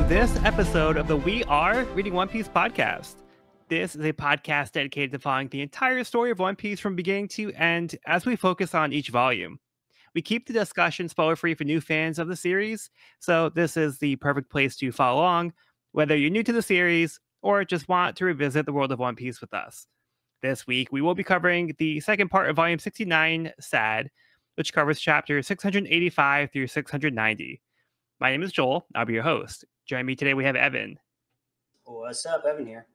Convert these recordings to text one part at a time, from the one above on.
this episode of the We Are Reading One Piece podcast. This is a podcast dedicated to following the entire story of One Piece from beginning to end as we focus on each volume. We keep the discussion spoiler-free for new fans of the series, so this is the perfect place to follow along, whether you're new to the series or just want to revisit the world of One Piece with us. This week, we will be covering the second part of Volume 69, S.A.D, which covers chapters 685 through 690. My name is Joel. I'll be your host. Joining me today, we have Evan. What's up? Evan here.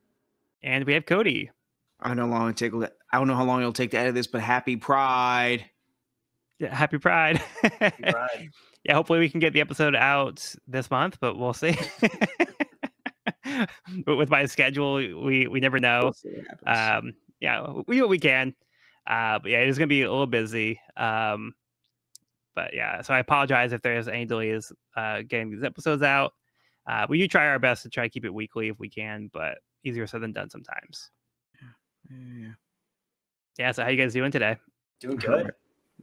And we have Cody. I don't know how long it'll take to edit this, but happy Pride. Yeah, happy Pride. Happy Pride. Yeah, hopefully we can get the episode out this month, but we'll see. But with my schedule, we never know. We'll see what happens. Yeah, we do what we can. But yeah, it's gonna be a little busy. But yeah, so I apologize if there's any delays getting these episodes out. We do try our best to try to keep it weekly if we can, but easier said than done sometimes. Yeah, so how you guys doing today? Doing good.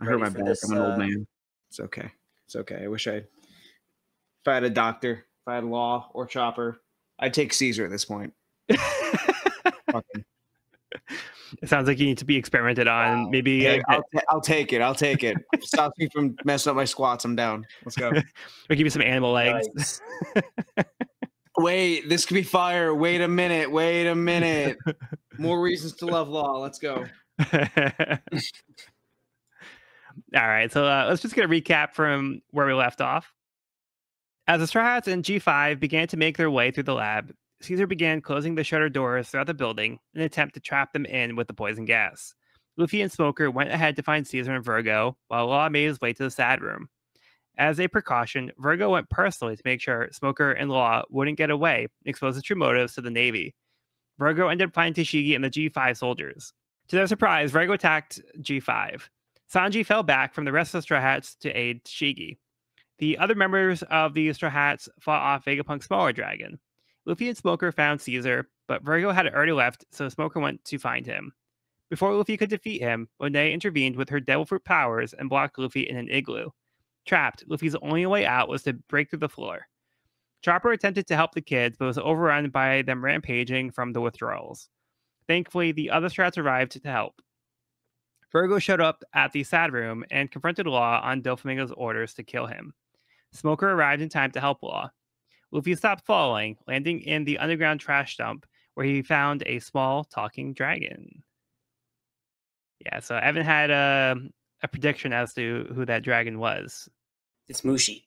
I hurt my back. I'm an old man. It's okay. I wish if I had a doctor, if I had law or chopper, I'd take Caesar at this point. Fucking. It sounds like you need to be experimented on. Wow. Maybe hey, I'll take it. Stop me from messing up my squats. I'm down. Let's go. We'll give you some animal legs. Nice. Wait, this could be fire. Wait a minute. More reasons to love law. Let's go. All right, so let's just get a recap from where we left off. As the Straw Hats and G5 began to make their way through the lab, Caesar began closing the shutter doors throughout the building in an attempt to trap them in with the poison gas. Luffy and Smoker went ahead to find Caesar and Virgo, while Law made his way to the S.A.D room. As a precaution, Virgo went personally to make sure Smoker and Law wouldn't get away and expose the true motives to the Navy. Virgo ended up finding Tashigi and the G5 soldiers. To their surprise, Virgo attacked G5. Sanji fell back from the rest of the Straw Hats to aid Tashigi. The other members of the Straw Hats fought off Vegapunk's smaller dragon. Luffy and Smoker found Caesar, but Virgo had already left, so Smoker went to find him. Before Luffy could defeat him, Monet intervened with her Devil Fruit powers and blocked Luffy in an igloo. Trapped, Luffy's only way out was to break through the floor. Chopper attempted to help the kids, but was overrun by them rampaging from the withdrawals. Thankfully, the other Strats arrived to help. Virgo showed up at the S.A.D room and confronted Law on Doflamingo's orders to kill him. Smoker arrived in time to help Law. Luffy stopped falling, landing in the underground trash dump, where he found a small talking dragon. Yeah, so Evan had a prediction as to who that dragon was. It's Mushi.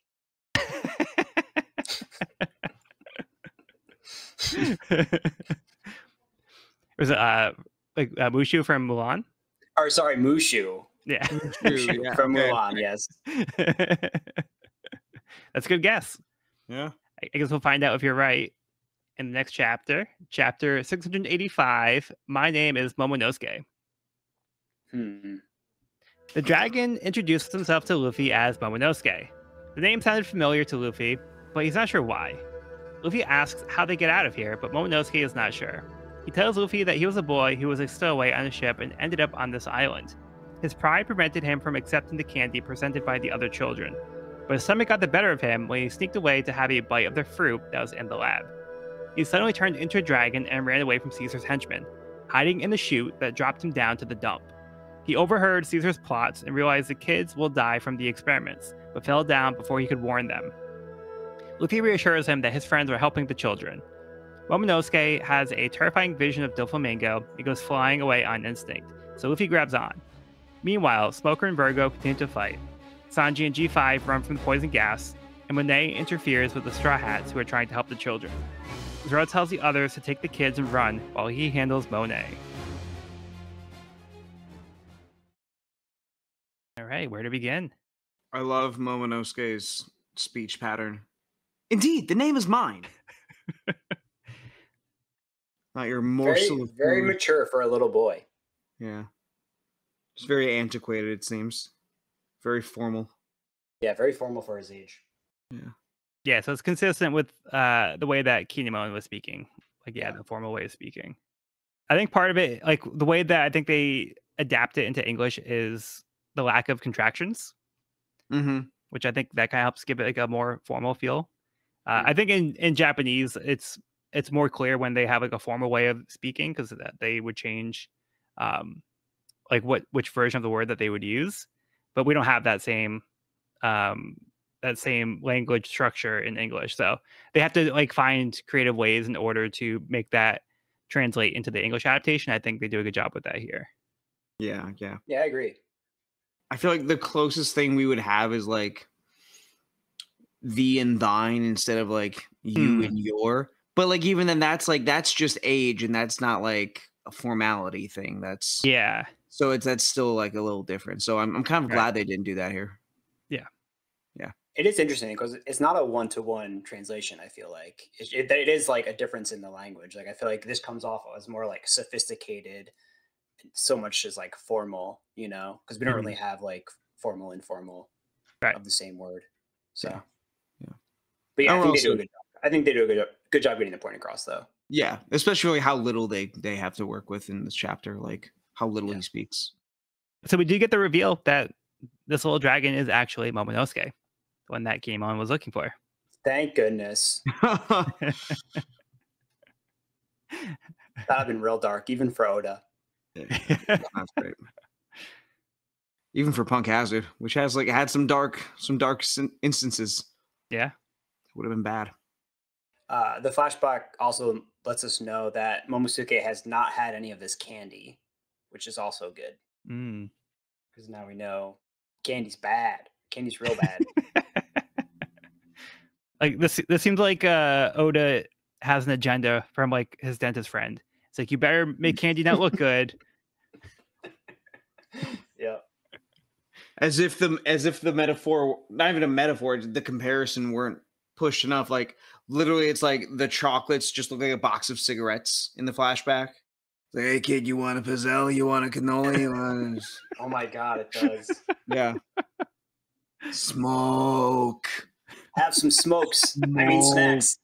Was it Mushu from Mulan? Or sorry, Mushu. Yeah. Mushu, yeah. From Okay. Mulan, yes. That's a good guess. Yeah. I guess we'll find out if you're right in the next chapter. Chapter 685, My Name is Momonosuke. The dragon introduces himself to Luffy as Momonosuke. The name sounded familiar to Luffy, but he's not sure why. Luffy asks how they get out of here, but Momonosuke is not sure. He tells Luffy that he was a boy who was a stowaway on a ship and ended up on this island. His pride prevented him from accepting the candy presented by the other children, but his stomach got the better of him when he sneaked away to have a bite of the fruit that was in the lab. He suddenly turned into a dragon and ran away from Caesar's henchmen, hiding in the chute that dropped him down to the dump. He overheard Caesar's plots and realized the kids will die from the experiments, but fell down before he could warn them. Luffy reassures him that his friends are helping the children. Momonosuke has a terrifying vision of Doflamingo and goes flying away on instinct, so Luffy grabs on. Meanwhile, Smoker and Virgo continue to fight. Sanji and G5 run from the poison gas, and Monet interferes with the Straw Hats who are trying to help the children. Zoro tells the others to take the kids and run while he handles Monet. All right, where to begin? I love Momonosuke's speech pattern. Indeed, the name is mine. Not your morsel of very food. mature for a little boy. Yeah. It's very antiquated, it seems. Very formal. Yeah, very formal for his age. Yeah, so it's consistent with the way that Kinemon was speaking. Like, yeah, the formal way of speaking. I think part of it, like the way that I think they adapt it into English is the lack of contractions, Mm-hmm. which I think that kind of helps give it like a more formal feel. I think in Japanese, it's more clear when they have like a formal way of speaking because that they would change, um, like which version of the word that they would use, but we don't have um, that same language structure in English. So they have to like find creative ways in order to make that translate into the English adaptation. I think they do a good job with that here. Yeah, yeah. Yeah, I agree. I feel like the closest thing we would have is like thee and thine instead of like you and your. But like even then that's just age and that's not like a formality thing. That's Yeah. so that's still like a little different. So I'm kind of glad they didn't do that here. Yeah. Yeah. It is interesting because it's not a one-to-one translation. I feel like it is like a difference in the language. Like I feel like this comes off as more like sophisticated, so much as like formal, because we don't really have like formal, informal of the same word. So, yeah. But yeah, I think they do a good job. I think they do a good job getting the point across, though. Yeah, especially how little they have to work with in this chapter, like how little he speaks. So we do get the reveal that this little dragon is actually Momonosuke, the one that Game On was looking for. Thank goodness. That'd have been real dark, even for Oda. Yeah, that's great. Even for Punk Hazard, which has like had some dark instances. Yeah, would have been bad. The flashback also lets us know that Momosuke has not had any of this candy, which is also good. Because now we know candy's bad. Candy's real bad. Like this seems like Oda has an agenda from like his dentist friend. It's like you better make candy not look good. Yeah. As if the metaphor, not even a metaphor, the comparison weren't pushed enough. Like literally, it's like the chocolates just look like a box of cigarettes in the flashback. It's like, hey kid, you want a pizzelle? You want a cannoli? You want Oh my god, it does. Yeah. Smoke. Have some smokes. I mean snacks.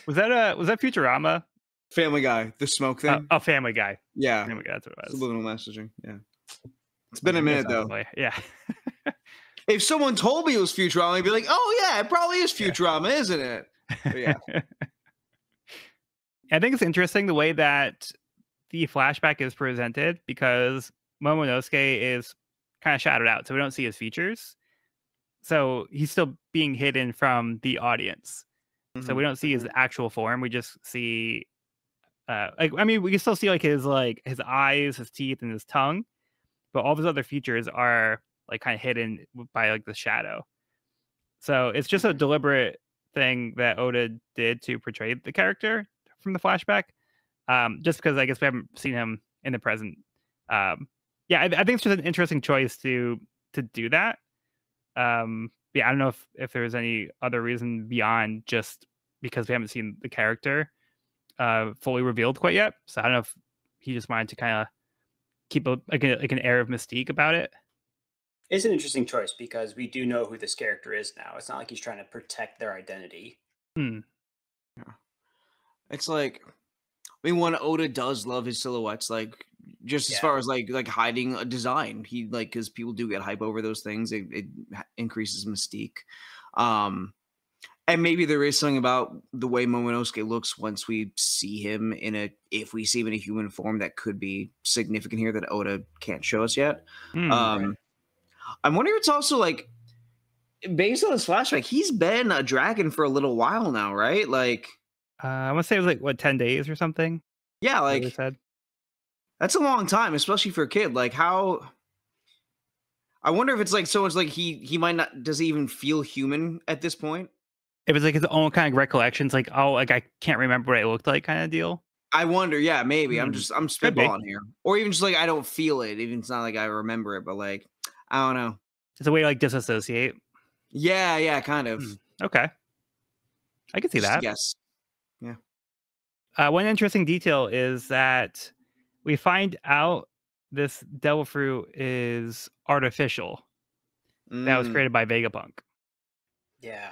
Was that Futurama? Family Guy, the smoke thing. Oh, Family Guy. Yeah, Family Guy, that's what it was. Subliminal messaging. Yeah, it's been a minute though. Yeah. If someone told me it was Futurama, I'd be like, "Oh yeah, it probably is Futurama, isn't it?" But yeah. I think it's interesting the way that the flashback is presented because Momonosuke is kind of shadowed out, so we don't see his features. So he's still being hidden from the audience. So we don't see his actual form. We just see, we can still see like his eyes, his teeth, and his tongue, but all of his other features are like kind of hidden by like the shadow. So it's just a deliberate thing that Oda did to portray the character from the flashback. Just because I guess we haven't seen him in the present. I think it's just an interesting choice to do that. I don't know if there's any other reason beyond just because we haven't seen the character fully revealed quite yet. So I don't know if he just wanted to kind of keep an air of mystique about it. It's an interesting choice because we do know who this character is now. It's not like he's trying to protect their identity. Yeah. It's like, I mean, when Oda does love his silhouettes, like just as far as like hiding a design, he like because people do get hype over those things. It increases mystique. And maybe there is something about the way Momonosuke looks once we see him if we see him in a human form that could be significant here that Oda can't show us yet. Right. I'm wondering if it's also like based on this flashback, he's been a dragon for a little while now, right? Like I want to say it was like what 10 days or something. Yeah, like that's a long time, especially for a kid. Like how I wonder if it's like so much like he might not does he even feel human at this point? It was like his own kind of recollections, like I can't remember what it looked like, kind of deal. I wonder, yeah, maybe. I'm spitballing here, or even just like I don't feel it. Even it's not like I remember it, but like I don't know. It's a way to like disassociate. Yeah, kind of. Okay, I can see that. Yes. Yeah. One interesting detail is that we find out this devil fruit is artificial. That was created by Vegapunk. Yeah.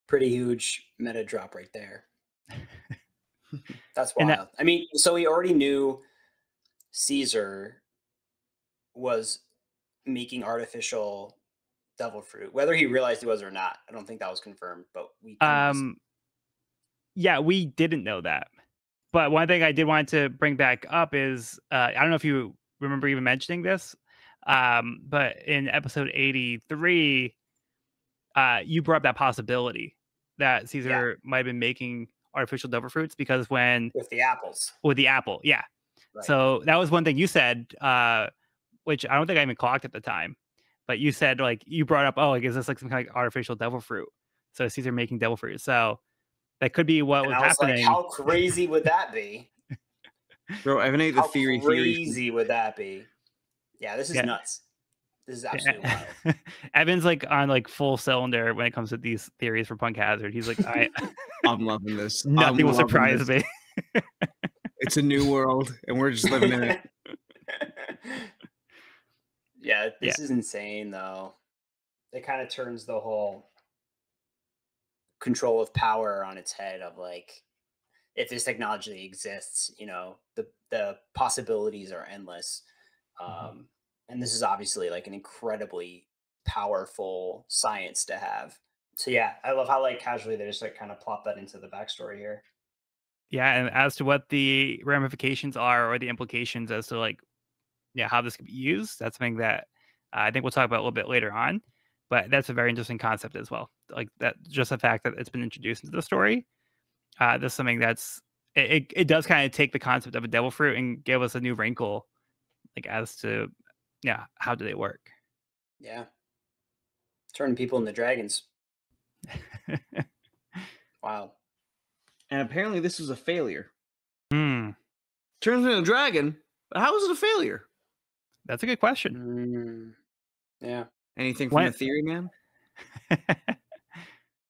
Pretty huge meta drop right there. That's wild. I mean, so we already knew Caesar was making artificial devil fruit, whether he realized he was or not. I don't think that was confirmed, but we kind of Yeah, we didn't know that. But one thing I did want to bring back up is I don't know if you remember even mentioning this, but in episode 83, you brought up that possibility that Caesar might have been making artificial devil fruits because when with the apples, with the apple, yeah. right. So that was one thing you said, which I don't think I even clocked at the time. But you said like you brought up, oh, like is this like some kind of artificial devil fruit? So Caesar making devil fruit. So that could be what and was I was happening. like, how crazy would that be? Bro, Evan ate the How theory. crazy would that be? Yeah, this is nuts. This is absolutely wild. Evan's like on like full cylinder when it comes to these theories for Punk Hazard. He's like, I'm loving this. Nothing will surprise me. It's a new world, and we're just living in it. Yeah, this is insane, though. It kind of turns the whole control of power on its head of like, if this technology exists, you know, the possibilities are endless. And this is obviously like an incredibly powerful science to have. So yeah, I love how like casually they just like kind of plop that into the backstory here. Yeah, and as to what the ramifications are or the implications as to like, how this could be used, that's something that I think we'll talk about a little bit later on. But that's a very interesting concept as well. Like that, just the fact that it's been introduced into the story. That's something that's it does kind of take the concept of a devil fruit and give us a new wrinkle, like as to how do they work? Yeah, turning people into dragons. Wow. And apparently this was a failure. Hmm. Turns into a dragon, but how was it a failure? That's a good question. Yeah. Anything from the theory, man?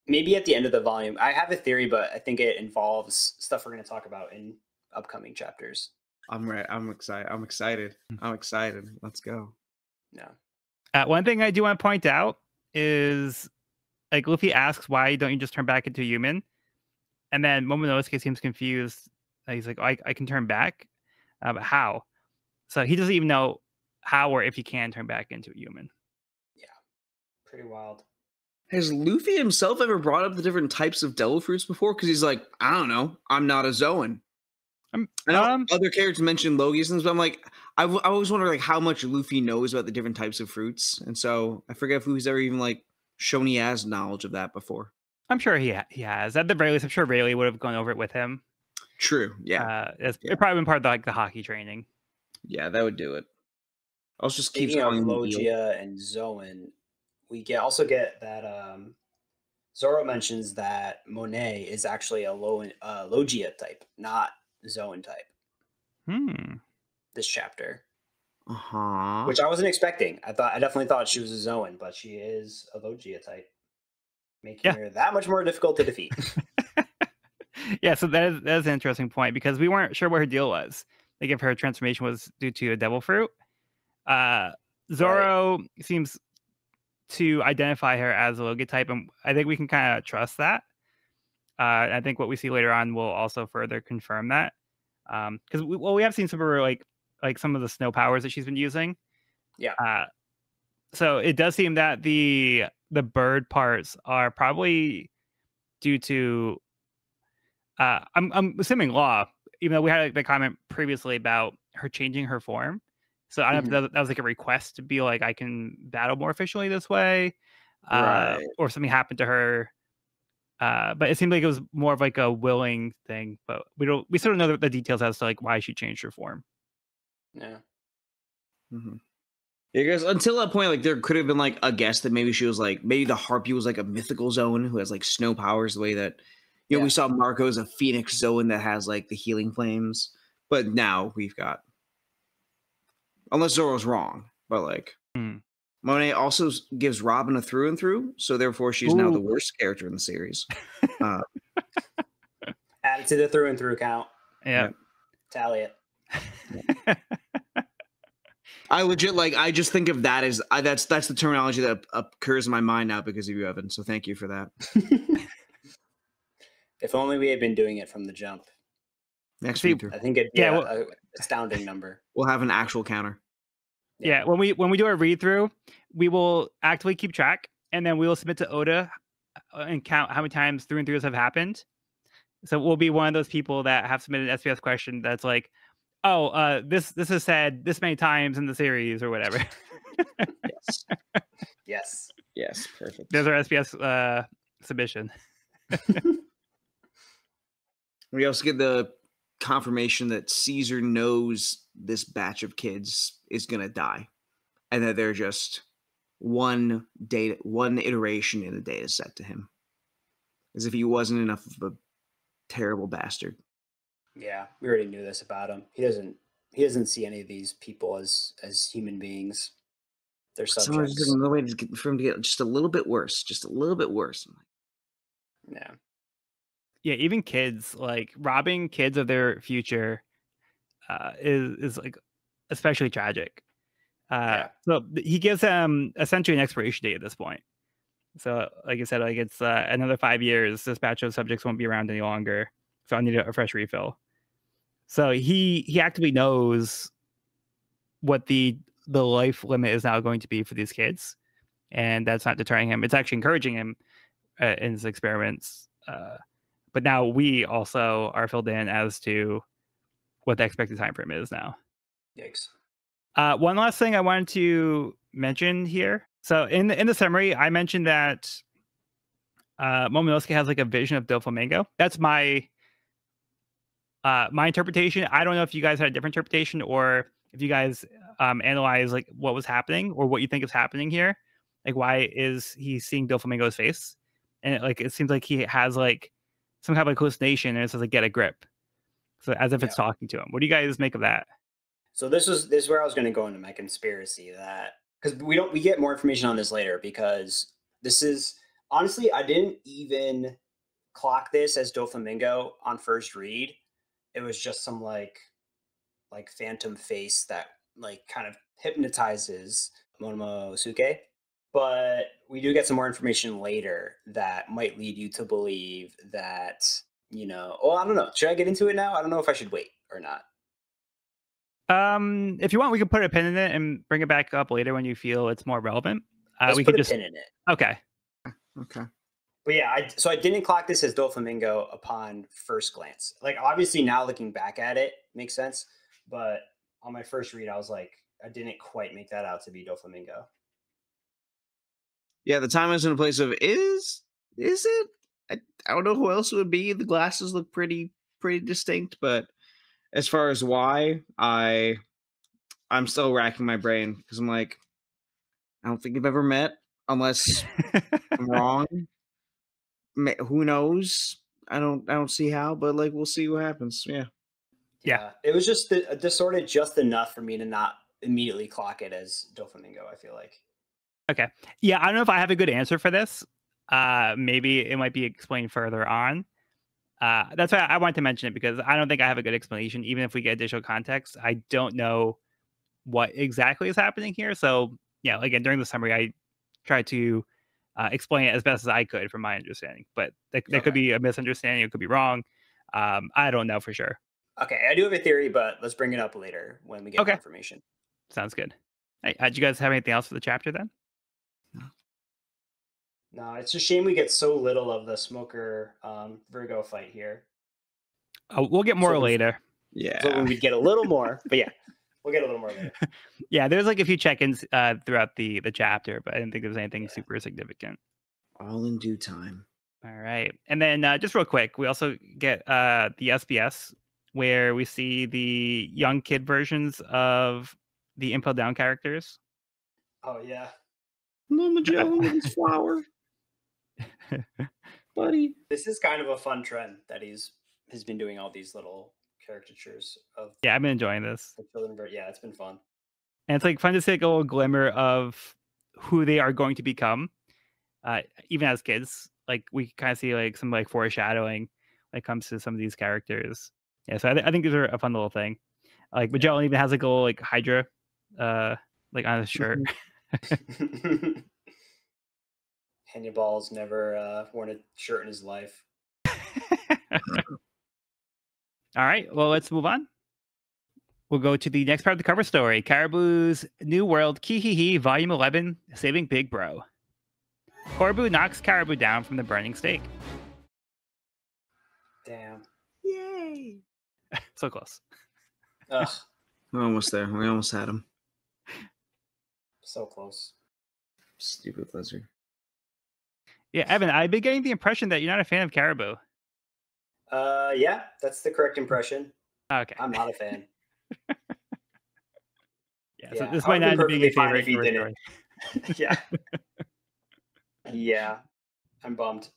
Maybe at the end of the volume. I have a theory, but I think it involves stuff we're going to talk about in upcoming chapters. I'm right. I'm excited. Let's go. Yeah. One thing I do want to point out is, like, Luffy asks, why don't you just turn back into a human? And then Momonosuke seems confused. He's like, I can turn back? But how? So he doesn't even know how or if he can turn back into a human. Yeah. Pretty wild. Has Luffy himself ever brought up the different types of devil fruits before? Because he's like, I don't know. I'm not a Zoan. I know other characters mentioned Logies, but I'm like, I always wonder like how much Luffy knows about the different types of fruits, and so I forget if Luffy's ever even like shown he has knowledge of that before. I'm sure he has. At the very least, I'm sure Rayleigh would have gone over it with him. True. Yeah. It's probably been part of the hockey training. Yeah, that would do it. I'll just keep calling Logia and Zoan. We also get that Zoro mentions that Monet is actually a Logia type, not Zoan type. This chapter. Which I wasn't expecting. I definitely thought she was a Zoan, but she is a Logia type, making her that much more difficult to defeat. Yeah, so that is an interesting point because we weren't sure what her deal was. Like if her transformation was due to a devil fruit. Zoro seems to identify her as a Logia type, and I think we can kind of trust that. I think what we see later on will also further confirm that. Because we have seen some of her like some of the snow powers that she's been using. Yeah. So it does seem that the bird parts are probably due to I'm assuming law, even though we had the comment previously about her changing her form. So I don't know if that was like a request to be like, I can battle more efficiently this way, or something happened to her. But it seemed like it was more of like a willing thing, but we sort of know the details as to like why she changed her form. Yeah. Yeah, guys, until that point, like there could have been like a guess that maybe she was like, maybe the Harpy was like a mythical Zoan who has like snow powers, the way that we saw Marco as a Phoenix Zoan that has like the healing flames. But now we've got, unless Zoro's wrong, but like Monet also gives Robin a through and through, so therefore she's now the worst character in the series. Add it to the through and through count. Yeah. Tally it. I legit I just think of that as that's the terminology that occurs in my mind now because of you, Evan. So thank you for that. If only we had been doing it from the jump. Next week, I think it'd be an astounding number. We'll have an actual counter. Yeah, when we do a read through, We will actively keep track, and then we will submit to Oda and count how many times through and throughs have happened. So we'll be one of those people that have submitted an SBS question that's like, oh, this is said this many times in the series or whatever. Yes. Yes. Yes. Perfect. There's our SBS submission. We also get the confirmation that Caesar knows this batch of kids is gonna die, and that they're just one iteration in the data set to him, as if he wasn't enough of a terrible bastard. Yeah, we already knew this about him. He doesn't see any of these people as human beings. They're Someone's just subjects. looking for him for him to get just a little bit worse, just a little bit worse. I'm like, Yeah. Yeah, even kids, like robbing kids of their future is like especially tragic. Yeah. So he gives them essentially an expiration date at this point. So, like I said, like it's another 5 years. This batch of subjects won't be around any longer. So I need a fresh refill. So he actively knows what the life limit is now going to be for these kids, and that's not deterring him. It's actually encouraging him in his experiments. But now we also are filled in as to what the expected time frame is now. Yikes. One last thing I wanted to mention here. So in the summary, I mentioned that Momonosuke has like a vision of Doflamingo. That's my interpretation. I don't know if you guys had a different interpretation or if you guys analyze like what was happening or what you think is happening here. Like why is he seeing Doflamingo's face? And it seems like he has like some kind of like hallucination and it says like get a grip. So as if Yeah. it's talking to him. What do you guys make of that? So this is where I was going to go into my conspiracy, that because we get more information on this later, because this is honestly, I didn't even clock this as Doflamingo on first read. It was just some like phantom face that like kind of hypnotizes Momonosuke. But we do get some more information later that might lead you to believe that, oh, I don't know. Should I get into it now? I don't know if I should wait or not. If you want, we can put a pin in it and bring it back up later when you feel it's more relevant. Let's We put could a just pin in it. okay. okay. But yeah, so I didn't clock this as Doflamingo upon first glance. Like obviously now looking back at it makes sense, but on my first read, I was like, I didn't quite make that out to be Doflamingo. Yeah, the time is in a place of is it? I don't know who else it would be. The glasses look pretty distinct, but as far as why, I'm still racking my brain because I'm like, I don't think they've ever met unless I'm wrong. Who knows? I don't see how, but like we'll see what happens. Yeah. Yeah. Yeah, it was just distorted just enough for me to not immediately clock it as Doflamingo, I feel like. Okay. Yeah, I don't know if I have a good answer for this. Maybe it might be explained further on. That's why I wanted to mention it because I don't think I have a good explanation. Even if we get additional context, I don't know what exactly is happening here. So yeah, again, during the summary, I tried to explain it as best as I could from my understanding. But there could Okay. be a misunderstanding. It could be wrong. I don't know for sure. Okay, I do have a theory, but let's bring it up later when we get more Okay, information. sounds good. Hey, did you guys have anything else for the chapter then? No, it's a shame we get so little of the Smoker Virgo fight here. Oh, we'll get more later. Yeah. So when we'd get a little more, but yeah, we'll get a little more later. Yeah, there's like a few check-ins throughout the chapter, but I didn't think there was anything super significant. All in due time. All right, and then just real quick, we also get the SBS where we see the young kid versions of the Impel Down characters. Oh yeah, Mama Joe with his flower, buddy. this is kind of a fun trend that he's been doing all these little caricatures of Yeah, I've been enjoying this. the children. Yeah, it's been fun. And it's like fun to see like a little glimmer of who they are going to become, even as kids. Like we kind of see like some like foreshadowing when it comes to some of these characters. Yeah, so I think these are a fun little thing. Like Magellan even has like a little like Hydra, like on his shirt. Hannibal's never worn a shirt in his life. All right, well let's move on. We'll go to the next part of the cover story, Caribou's New World Kihihi Volume 11, Saving Big Bro. Corbu knocks Caribou down from the burning stake. Damn. Yay! So close. Ugh, We're almost there. We almost had him. so close. Stupid lizard. Yeah, Evan, I've been getting the impression that you're not a fan of Caribou. Yeah, that's the correct impression. Okay. I'm not a fan. Yeah, so Yeah, this I might would've been not be your perfectly fine favorite if he cover didn't. story. Yeah. Yeah. I'm bummed.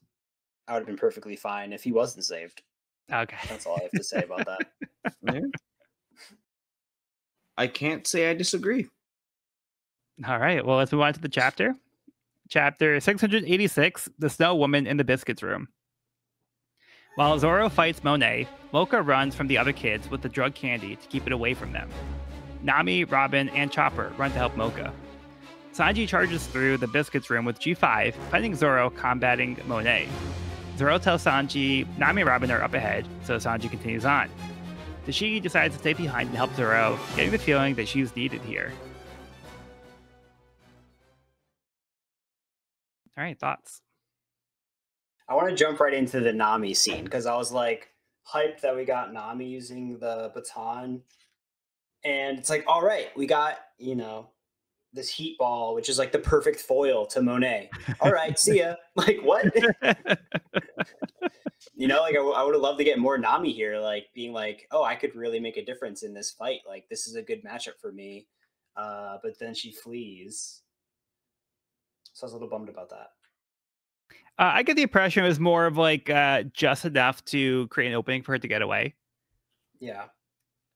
I would have been perfectly fine if he wasn't saved. Okay. That's all I have to say about that. Yeah. I can't say I disagree. All right. Well, let's move on to the chapter. Chapter 686, The Snow Woman in the Biscuits Room. While Zoro fights Monet, Mocha runs from the other kids with the drug candy to keep it away from them. Nami, Robin, and Chopper run to help Mocha. Sanji charges through the Biscuits Room with G5, finding Zoro combating Monet. Zoro tells Sanji Nami and Robin are up ahead, so Sanji continues on. Tashigi decides to stay behind and help Zoro, getting the feeling that she's needed here. All right, thoughts? I want to jump right into the Nami scene because I was like hyped that we got Nami using the baton. And it's like, all right, we got, this heat ball, which is like the perfect foil to Monet. All right, see ya. Like, what? I would have loved to get more Nami here, like being like, oh, I could really make a difference in this fight. Like, this is a good matchup for me. But then she flees. So I was a little bummed about that. I get the impression it was more of like just enough to create an opening for her to get away. Yeah.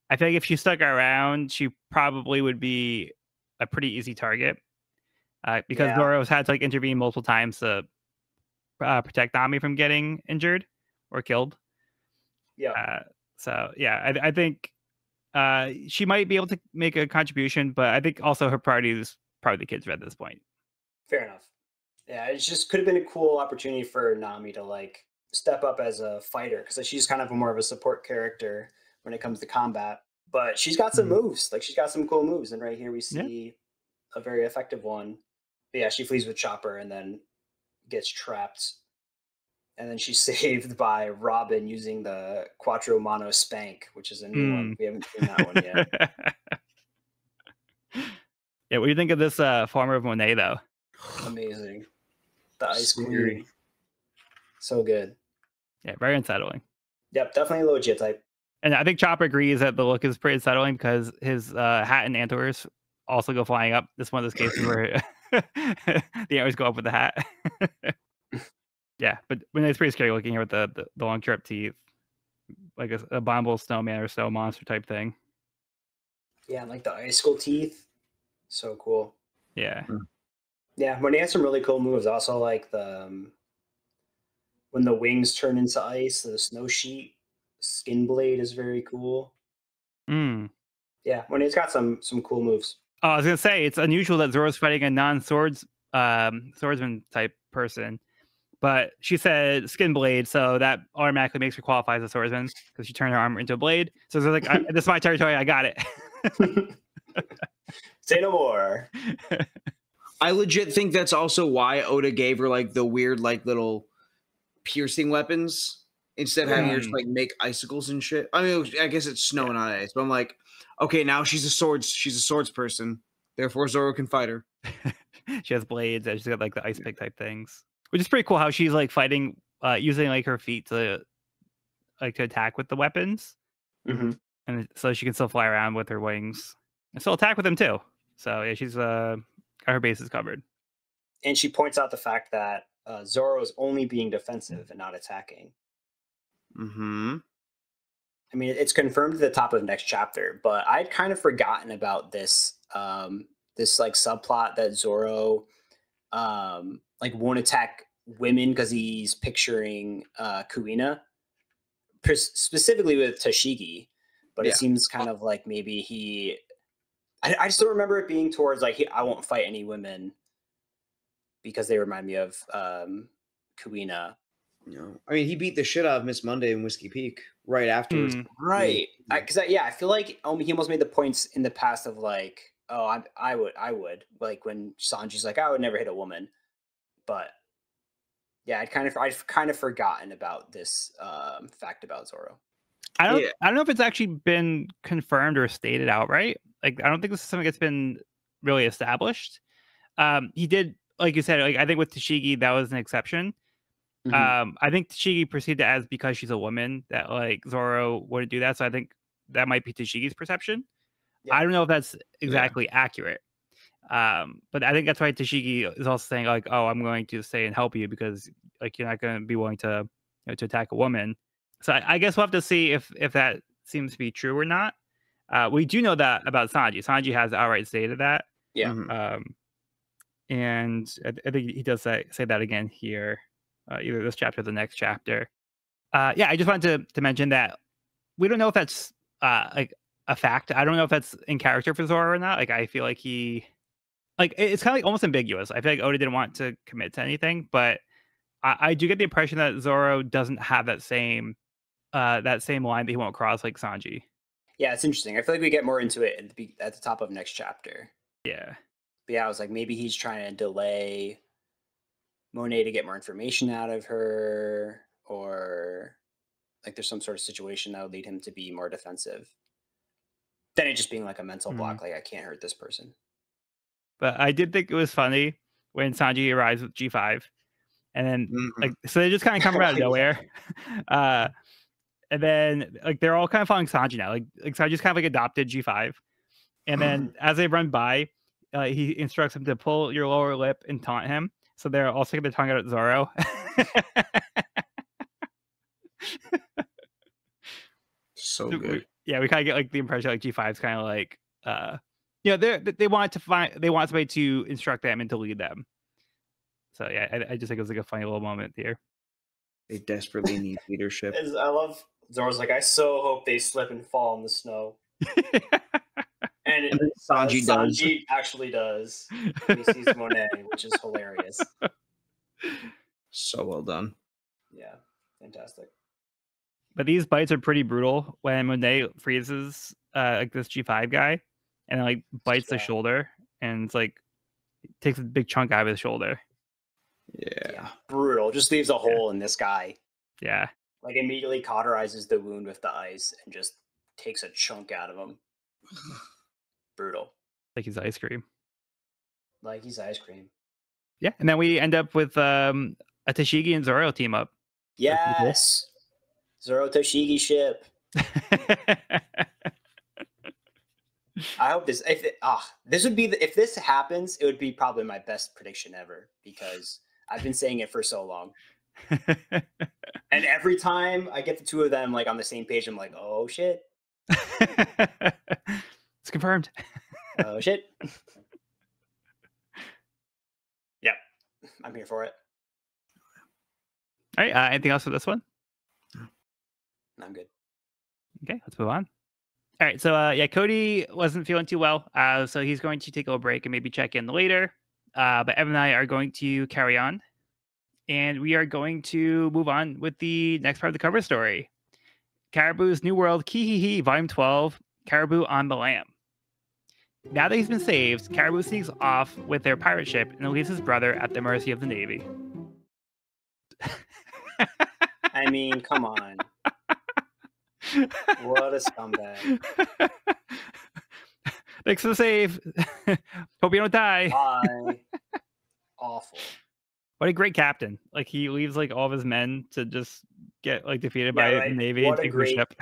I feel like if she stuck around, she probably would be a pretty easy target because Zoro's had to like intervene multiple times to protect Nami from getting injured or killed. Yeah. So yeah, I think she might be able to make a contribution, but I think also her priority is probably the kids at this point. Fair enough. Yeah, it just could have been a cool opportunity for Nami to like step up as a fighter because she's kind of more of a support character when it comes to combat. But she's got some moves. Like she's got some cool moves, and right here we see a very effective one. But yeah, she flees with Chopper and then gets trapped. And then she's saved by Robin using the Quattro Mano Spank, which is a new one. We haven't seen that one yet. Yeah, what do you think of this form of Monet, though? Amazing. The Ice Queen. So good. Yeah, very unsettling. Yep, definitely low Jit type. And I think Chopper agrees that the look is pretty unsettling because his hat and antlers also go flying up. This is one of those cases where the antlers go up with the hat. Yeah, but it's pretty scary looking here with the long sharp teeth, like a abominable snowman or snow monster type thing. Yeah, and like the icicle teeth. So cool. Yeah. Yeah, when he has some really cool moves. Also like the when the wings turn into ice, the snow sheet skin blade is very cool. Yeah, when he's got some cool moves. Oh, I was gonna say it's unusual that Zoro's fighting a swordsman type person, but she said skin blade, so that automatically makes her qualify as a swordsman because she turned her armor into a blade. So it's like, this is my territory. I got it. Say no more. I legit think that's also why Oda gave her like the weird like little piercing weapons instead of having her just like make icicles and shit. I mean, I guess it's snow and ice, but I'm like, okay, now she's a swords person. Therefore, Zoro can fight her. She has blades and she's got like the ice pick type things, which is pretty cool. How she's like fighting using like her feet to attack with the weapons, and so she can still fly around with her wings and still attack with them too. So yeah, she's got her bases covered. And she points out the fact that Zoro is only being defensive and not attacking. I mean, it's confirmed at the top of the next chapter, but I'd kind of forgotten about this this like subplot that Zoro like won't attack women because he's picturing Kuina, specifically with Tashigi. But it seems kind of like maybe he. I just don't remember it being towards like I won't fight any women because they remind me of Kuina. No, I mean he beat the shit out of Miss Monday in Whiskey Peak. right afterwards. Hmm. Right. Because I feel like he almost made the points in the past of like, oh, I would like when Sanji's like, I would never hit a woman, but yeah, I've kind of forgotten about this fact about Zoro. I Yeah. don't know if it's actually been confirmed or stated outright. Like, I don't think this is something that's been really established. He did, like you said, like I think with Tashigi that was an exception. I think Tashigi perceived it as because she's a woman that like Zoro wouldn't do that. So I think that might be Tashigi's perception. Yeah. I don't know if that's Yeah. exactly accurate. But I think that's why Tashigi is also saying like, "Oh, I'm going to stay and help you because like you're not going to be willing to to attack a woman." So I guess we'll have to see if that seems to be true or not. We do know that about Sanji. Sanji has outright stated that. Yeah. And I think he does say that again here, either this chapter or the next chapter. Yeah, I just wanted to mention that we don't know if that's like a fact. I don't know if that's in character for Zoro or not. Like, I feel like it's kind of like almost ambiguous. I feel like Oda didn't want to commit to anything, but I do get the impression that Zoro doesn't have that same line that he won't cross like Sanji. Yeah, it's interesting. I feel like we get more into it at the top of next chapter. Yeah. But yeah, I was like, maybe he's trying to delay Monet to get more information out of her, or like there's some sort of situation that would lead him to be more defensive than it just being like a mental block, like I can't hurt this person. But I did think it was funny when Sanji arrives with G5, and then like so they just kind of come out of nowhere. And then like they're all kind of following Sanji now. Like Sanji's kind of like adopted G5. And then as they run by, he instructs him to pull your lower lip and taunt him. So they're all sticking their tongue out at Zoro. So good. We kind of get like the impression like G5's kind of like they want somebody to instruct them and to lead them. So yeah, I just think it was like a funny little moment here. They desperately need leadership. I love Zoro's like, I so hope they slip and fall in the snow. And Sanji actually does. He sees Monet, which is hilarious. So well done. Yeah, fantastic. But these bites are pretty brutal when Monet freezes like this G5 guy and like bites the shoulder, and it's like takes a big chunk out of his shoulder. Yeah. Brutal. Just leaves a hole in this guy. Yeah. Like immediately cauterizes the wound with the ice and just takes a chunk out of him. Brutal. Like he's ice cream. Like he's ice cream. Yeah. And then we end up with a Tashigi and Zoro team up. Yes. Zoro Toshigi ship. I hope this would be if this happens, it would be probably my best prediction ever, because I've been saying it for so long. And every time I get the two of them like on the same page, I'm like, oh shit. It's confirmed. Oh shit. Yep. I'm here for it. All right. Anything else for this one? I'm good. Okay, let's move on. All right, so Cody wasn't feeling too well, so he's going to take a break and maybe check in later. But Evan and I are going to carry on, and we are going to move on with the next part of the cover story. Caribou's New World, Kihihi, Volume 12, Caribou on the Lam. Now that he's been saved, Caribou sneaks off with their pirate ship and leaves his brother at the mercy of the Navy. I mean, come on. What a scumbag. Thanks for the save. Hope you don't die. Bye. Awful. What a great captain. Like, he leaves like all of his men to just get like defeated by the Navy and take their ship.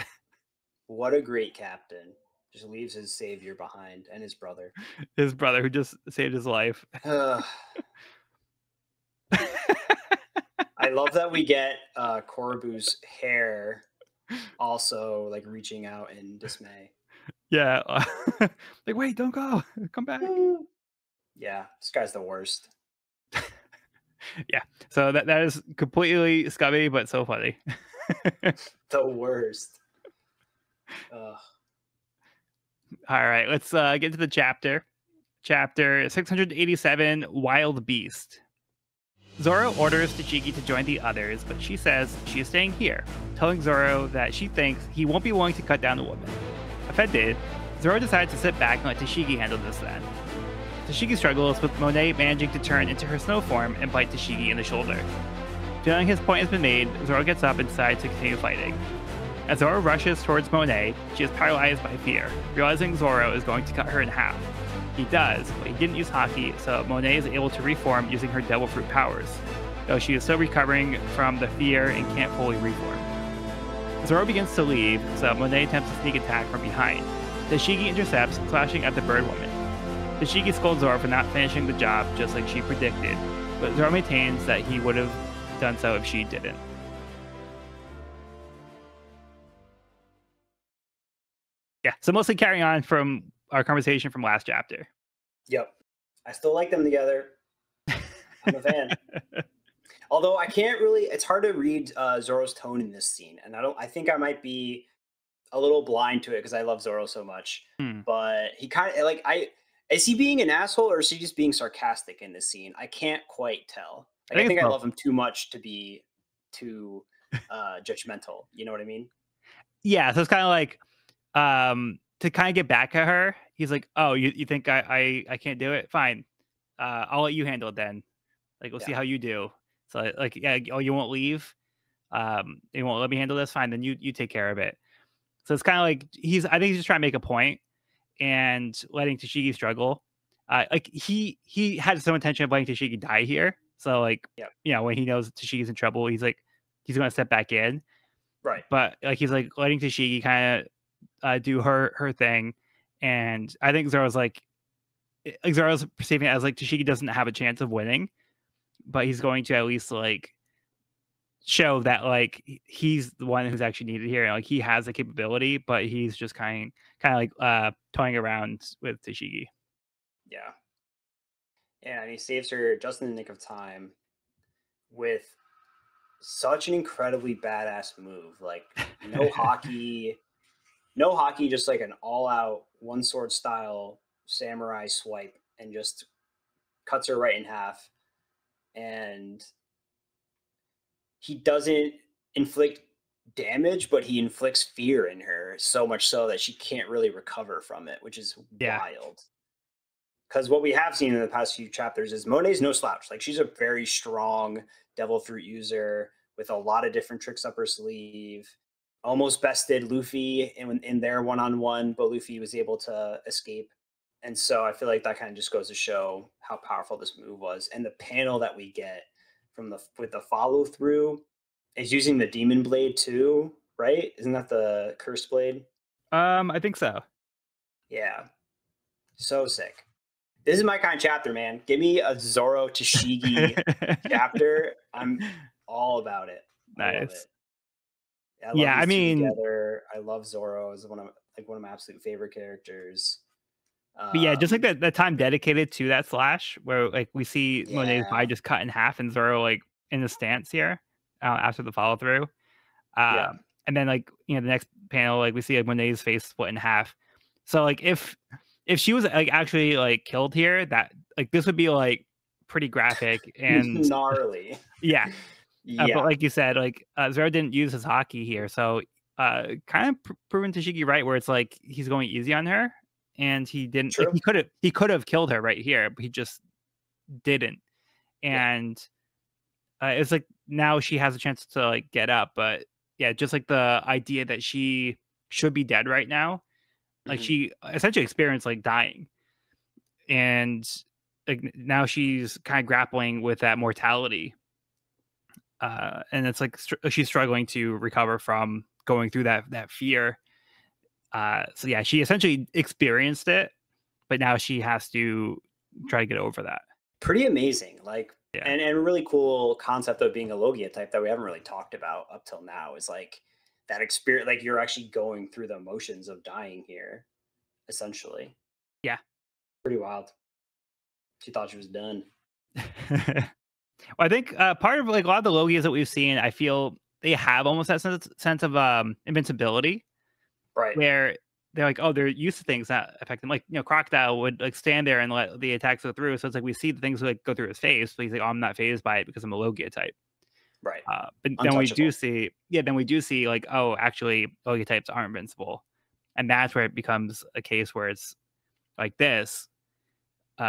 What a great captain. Just leaves his savior behind, and his brother. His brother who just saved his life. I love that we get Korobu's hair also like reaching out in dismay. Yeah. Like, wait, don't go. Come back. Yeah, this guy's the worst. Yeah. So that is completely scummy, but so funny. The worst. All right, let's get to the chapter. Chapter 687, Wild Beast. Zoro orders Tashigi to join the others, but she says she is staying here, telling Zoro that she thinks he won't be willing to cut down the woman. Offended, Zoro decides to sit back and let Tashigi handle this then. Tashigi struggles with Monet managing to turn into her snow form and bite Tashigi in the shoulder. Feeling his point has been made, Zoro gets up and decides to continue fighting. As Zoro rushes towards Monet, she is paralyzed by fear, realizing Zoro is going to cut her in half. He does, but he didn't use Haki, so Monet is able to reform using her Devil Fruit powers, though she is still recovering from the fear and can't fully reform. Zoro begins to leave, so Monet attempts a sneak attack from behind. Tashigi intercepts, slashing at the bird woman. Tashigi scolds Zoro for not finishing the job just like she predicted, but Zoro maintains that he would have done so if she didn't. Yeah, so mostly carrying on from our conversation from last chapter. Yep. I still like them together. I'm a fan. Although I can't really, it's hard to read Zoro's tone in this scene. And I think I might be a little blind to it because I love Zoro so much. But he kind of like, is he being an asshole or is he just being sarcastic in this scene? I can't quite tell. Like, I think I love him too much to be too judgmental. You know what I mean? Yeah. So it's kind of like, to kind of get back at her, he's like, "Oh, you think I can't do it? Fine, I'll let you handle it then. Like, we'll see how you do." So like, yeah, oh, you won't leave? You won't let me handle this? Fine, then you take care of it. So it's kind of like I think he's just trying to make a point and letting Tashigi struggle. Like he had some intention of letting Tashigi die here. So like, you know, when he knows Tashigi's in trouble, he's like, he's going to step back in. Right. But like, he's like letting Tashigi kind of do her thing, and I think Zoro's perceiving it as like Tashigi doesn't have a chance of winning, but he's going to at least like show that like he's the one who's actually needed here, and like he has the capability, but he's just kind of like toying around with Tashigi. Yeah, and he saves her just in the nick of time with such an incredibly badass move. Like no Haki. No Haki, just like an all-out one-sword style samurai swipe and just cuts her right in half. And he doesn't inflict damage, but he inflicts fear in her so much so that she can't really recover from it, which is wild. Because what we have seen in the past few chapters is Monet's no slouch. Like, she's a very strong Devil Fruit user with a lot of different tricks up her sleeve. Almost bested Luffy in their one-on-one, but Luffy was able to escape. And so I feel like that kind of just goes to show how powerful this move was. And the panel that we get with the follow-through is using the Demon Blade too, right? Isn't that the Curse Blade? I think so. Yeah. So sick. This is my kind of chapter, man. Give me a Zoro Tashigi chapter. I'm all about it. I love it. I mean, together. I love Zoro as one of my absolute favorite characters. But yeah, just like the time dedicated to that slash, where like we see Monet's body just cut in half, and Zoro like in the stance here after the follow through. And then like, you know, the next panel, like we see like Monet's face split in half. So like if she was like actually like killed here, that like this would be like pretty graphic and gnarly. Yeah. But like you said, like Zoro didn't use his Haki here, so kind of proven Tashigi right, where it's like he's going easy on her, and he didn't. Like, he could have killed her right here, but he just didn't. And it's like now she has a chance to like get up, but yeah, just like the idea that she should be dead right now, like she essentially experienced like dying, and like now she's kind of grappling with that mortality. And it's like she's struggling to recover from going through that fear. So yeah, she essentially experienced it, but now she has to try to get over that. Pretty amazing. Like, and a really cool concept of being a Logia type that we haven't really talked about up till now is like that experience, like you're actually going through the emotions of dying here, essentially. Yeah. Pretty wild. She thought she was done. Well, I think part of like a lot of the Logias that we've seen, I feel they have almost that sense of invincibility, right? Where they're like, oh, they're used to things that affect them. Like, Crocodile would like stand there and let the attacks go through. So it's like we see the things like go through his face, but he's like, oh, I'm not phased by it because I'm a Logia type. Right. But Untouchable. then we do see like, oh, actually, Logia types aren't invincible, and that's where it becomes a case where it's like this,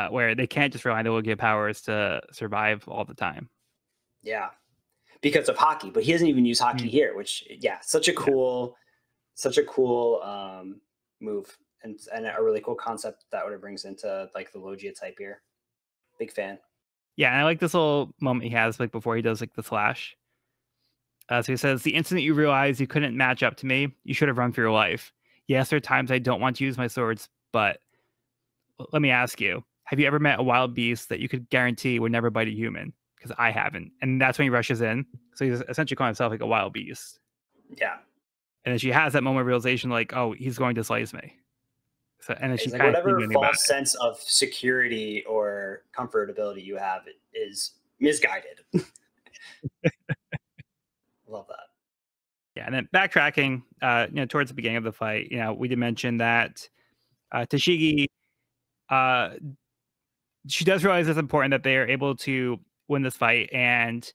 where they can't just rely on the Logia powers to survive all the time. Yeah. Because of hockey, but he doesn't even use hockey here, which such a cool move and a really cool concept that what it brings into like the Logia type here. Big fan. Yeah, and I like this little moment he has like before he does like the slash. So he says, "The instant you realize you couldn't match up to me, you should have run for your life. Yes, there are times I don't want to use my swords, but let me ask you: have you ever met a wild beast that you could guarantee would never bite a human? Because I haven't." And that's when he rushes in. So he's essentially calling himself like a wild beast. Yeah. And then she has that moment of realization, like, "Oh, he's going to slice me." So, and then she like kind whatever of false sense of security or comfortability you have is misguided. Love that. Yeah, and then backtracking, towards the beginning of the fight, we did mention that Tashigi, she does realize it's important that they are able to win this fight, and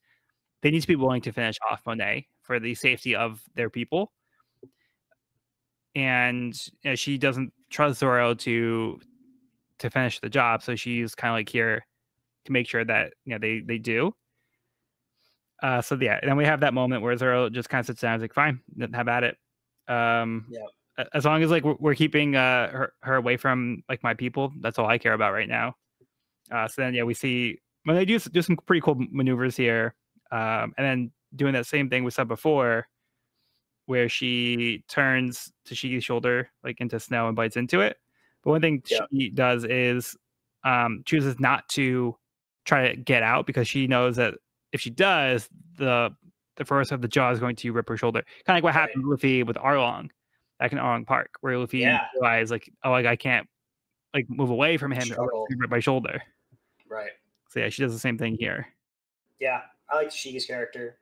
they need to be willing to finish off Monet for the safety of their people. And she doesn't trust Zoro to finish the job, so she's kind of like here to make sure that they do. So yeah, and then we have that moment where Zoro just kind of sits down and is like, fine, have at it. Yeah. As long as like we're keeping her away from like my people, that's all I care about right now. So then we see when they do some pretty cool maneuvers here, and then doing that same thing we saw before, where she turns Tashigi's shoulder like into snow and bites into it. But one thing she does is chooses not to try to get out because she knows that if she does, the force of the jaw is going to rip her shoulder. Kind of like what happened with Luffy with Arlong back in Arlong Park, where Luffy realized like, oh, like I can't like move away from him or rip my shoulder. Right. So yeah, she does the same thing here. Yeah, I like Tashigi's character.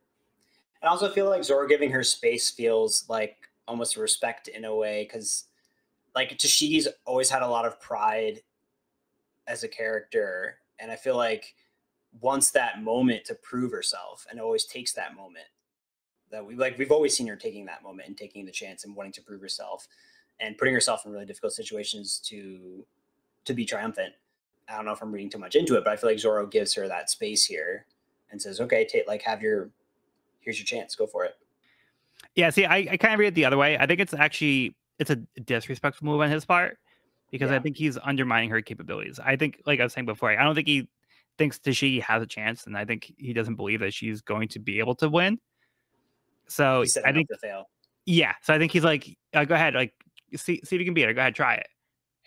I also feel like Zoro giving her space feels like almost respect in a way, because like Tashigi's always had a lot of pride as a character, and I feel like wants that moment to prove herself, and always takes that moment. That we've always seen her taking that moment and taking the chance and wanting to prove herself and putting herself in really difficult situations to be triumphant. I don't know if I'm reading too much into it, but I feel like Zoro gives her that space here and says, "Okay, here's your chance, go for it." Yeah, see, I kind of read it the other way. I think it's a disrespectful move on his part because I think he's undermining her capabilities. I think, like I was saying before, I don't think he thinks Tashigi has a chance, and I think he doesn't believe that she's going to be able to win. So I think to fail. Yeah, so I think he's like, go ahead, like see if you can beat her. Go ahead, try it.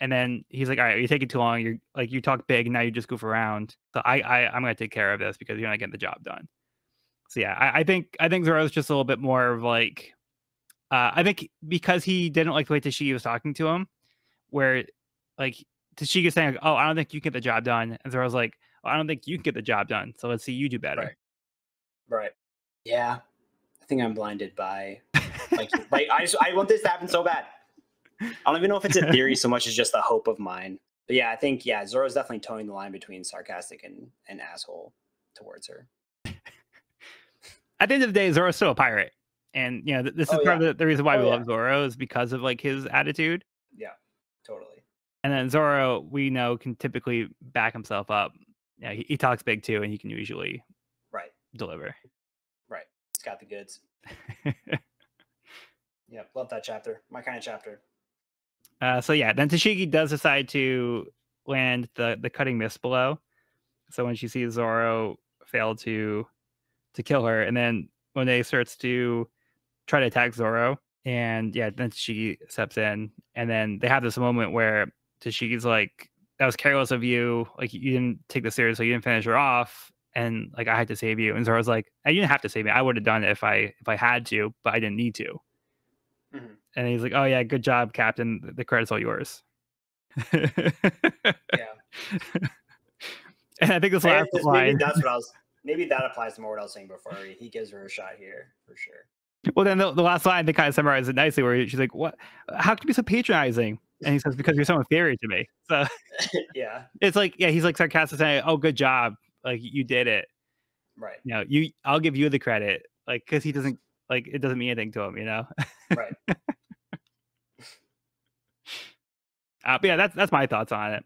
And then he's like, all right, you're taking too long. You're like, you talk big, and now you just goof around. So I'm gonna take care of this because you're not getting the job done. So yeah, I think Zoro's just a little bit more of like, I think because he didn't like the way Tashigi was talking to him, where like Tashigi's saying, like, oh, I don't think you can get the job done, and Zoro's like, oh, I don't think you can get the job done. So let's see you do better. Right. Yeah. I think I'm blinded by like I want this to happen so bad. I don't even know if it's a theory so much as just a hope of mine. But yeah, I think Zoro's definitely towing the line between sarcastic and asshole towards her. At the end of the day, Zoro's still a pirate. And this is part of the reason why we love Zoro is because of like his attitude. Yeah, totally. And then Zoro, we know, can typically back himself up. Yeah, he talks big too, and he can usually deliver. Right. He's got the goods. Yeah, love that chapter. My kind of chapter. So yeah, then Tashigi does decide to land the cutting mist below. So when she sees Zoro fail to kill her, and then Monet starts to try to attack Zoro, and then Tashigi steps in, and then they have this moment where Tashigi's like, "That was careless of you. Like you didn't take this seriously. You didn't finish her off, and like I had to save you." And Zoro's like, "You didn't have to save me. I would have done it if I had to, but I didn't need to." Mm-hmm. And he's like, "Oh yeah, good job, Captain. The credit's all yours." Yeah. And I think this last line. Maybe that applies to more what I was saying before. He gives her a shot here for sure. Well, then the last line they kind of summarize it nicely, where she's like, "What? How can you be so patronizing?" And he says, "Because you're so inferior to me." So Yeah. it's like, yeah, he's like sarcastic saying, "Oh, good job, like you did it." Right. I'll give you the credit, like because he doesn't like it doesn't mean anything to him, you know. Right. But yeah, that's my thoughts on it.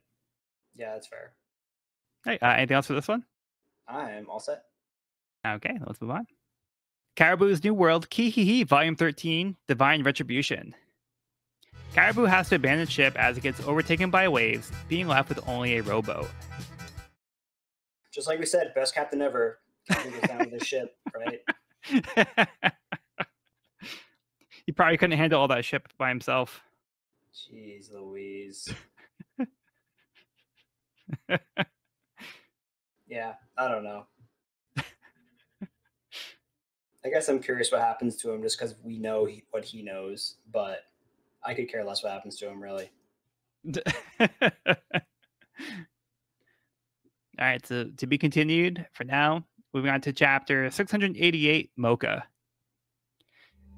Yeah, that's fair. Hey, anything else for this one? I am all set. Okay, let's move on. Caribou's New World, Kihihi, Volume 13, Divine Retribution. Caribou has to abandon ship as it gets overtaken by waves, being left with only a rowboat. Just like we said, best captain ever. Captain goes down with the ship, right? He probably couldn't handle all that ship by himself. Jeez Louise. Yeah, I don't know. I guess I'm curious what happens to him just because we know what he knows, but I could care less what happens to him, really. All right, so to be continued for now. Moving on to chapter 688, Mocha.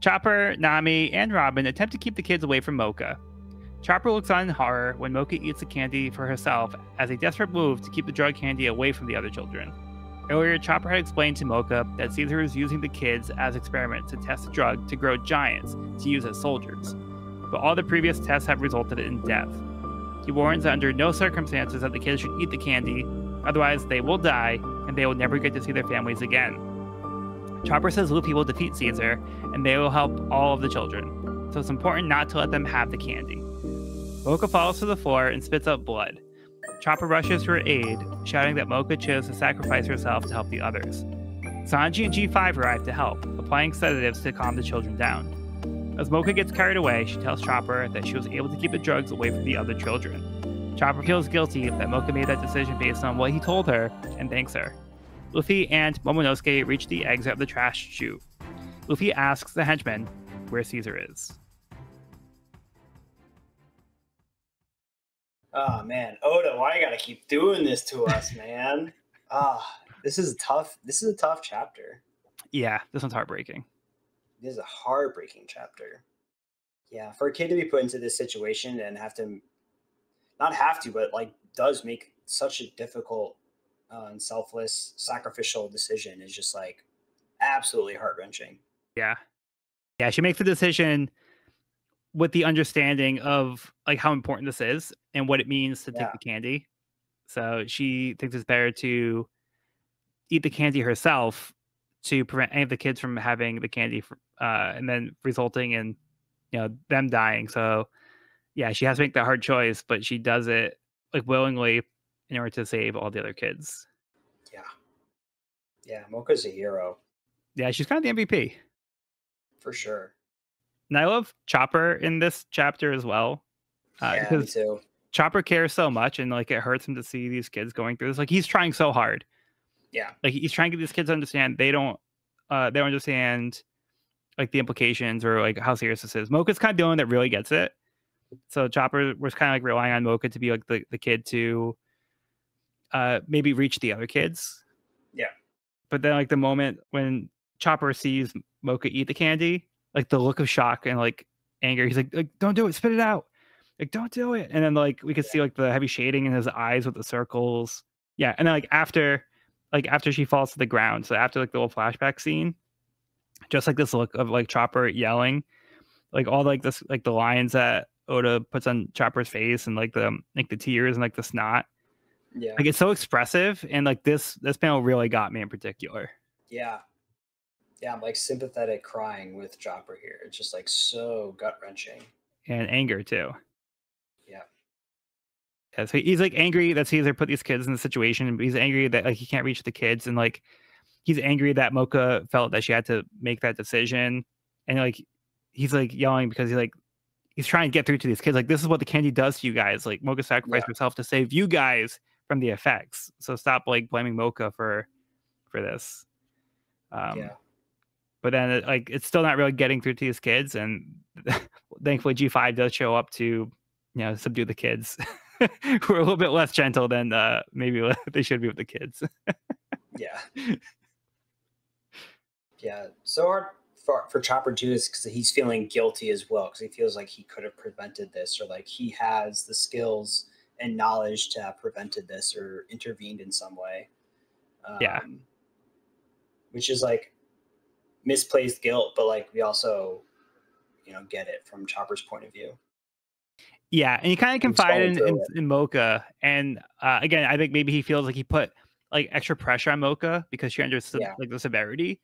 Chopper, Nami, and Robin attempt to keep the kids away from Mocha. Chopper looks on in horror when Mocha eats the candy for herself as a desperate move to keep the drug candy away from the other children. Earlier, Chopper had explained to Mocha that Caesar was using the kids as experiments to test the drug to grow giants to use as soldiers, but all the previous tests have resulted in death. He warns that under no circumstances that the kids should eat the candy, otherwise they will die and they will never get to see their families again. Chopper says Luffy will defeat Caesar and they will help all of the children, so it's important not to let them have the candy. Mocha falls to the floor and spits out blood. Chopper rushes to her aid, shouting that Mocha chose to sacrifice herself to help the others. Sanji and G5 arrive to help, applying sedatives to calm the children down. As Mocha gets carried away, she tells Chopper that she was able to keep the drugs away from the other children. Chopper feels guilty that Mocha made that decision based on what he told her, and thanks her. Luffy and Momonosuke reach the exit of the trash chute. Luffy asks the henchman where Caesar is. Oh man, Oda, why you gotta keep doing this to us, man? This is a tough chapter. Yeah, this one's heartbreaking. This is a heartbreaking chapter. Yeah, for a kid to be put into this situation and have to, not have to, but like does make such a difficult and selfless, sacrificial decision is just like absolutely heart-wrenching. Yeah. Yeah, she makes the decision with the understanding of like how important this is and what it means to take the candy. So she thinks it's better to eat the candy herself to prevent any of the kids from having the candy and then resulting in them dying. So yeah, she has to make that hard choice, but she does it like willingly in order to save all the other kids. Yeah, Mocha's a hero. Yeah, she's kind of the MVP. For sure. And I love Chopper in this chapter as well. Yeah, me too. Chopper cares so much, and like it hurts him to see these kids going through this. Like he's trying so hard. Yeah, like he's trying to get these kids to understand they don't understand like the implications or like how serious this is. Mocha's kind of the one that really gets it. So Chopper was kind of like relying on Mocha to be like the kid to maybe reach the other kids. Yeah. But then like the moment when Chopper sees Mocha eat the candy, like the look of shock and like anger, he's like don't do it, spit it out, like don't do it. And then like we could see like the heavy shading in his eyes with the circles. Yeah. And then like after she falls to the ground, so after like the little flashback scene, just like this look of like Chopper yelling, like all like this like the lines that Oda puts on Chopper's face and like the tears and like the snot. Yeah, like it's so expressive, and like this panel really got me in particular. Yeah, I'm like sympathetic crying with Chopper here. It's just like so gut wrenching and anger too. Yeah, so he's like angry that Caesar put these kids in the situation, but he's angry that like he can't reach the kids, and like he's angry that Mocha felt that she had to make that decision, and like he's like yelling because he's trying to get through to these kids. Like this is what the candy does to you guys. Like Mocha sacrificed herself to save you guys from the effects. So stop like blaming Mocha for this. But then it's still not really getting through to these kids, and thankfully G5 does show up to subdue the kids. Who are a little bit less gentle than maybe they should be with the kids. Yeah, so for Chopper too is because he's feeling guilty as well, because he feels like he could have prevented this, or like he has the skills and knowledge to have prevented this or intervened in some way. Yeah. Which is like misplaced guilt, but like we also, get it from Chopper's point of view. Yeah, and he kind of confided in Mocha, and again, I think maybe he feels like he put like extra pressure on Mocha because she understood like the severity.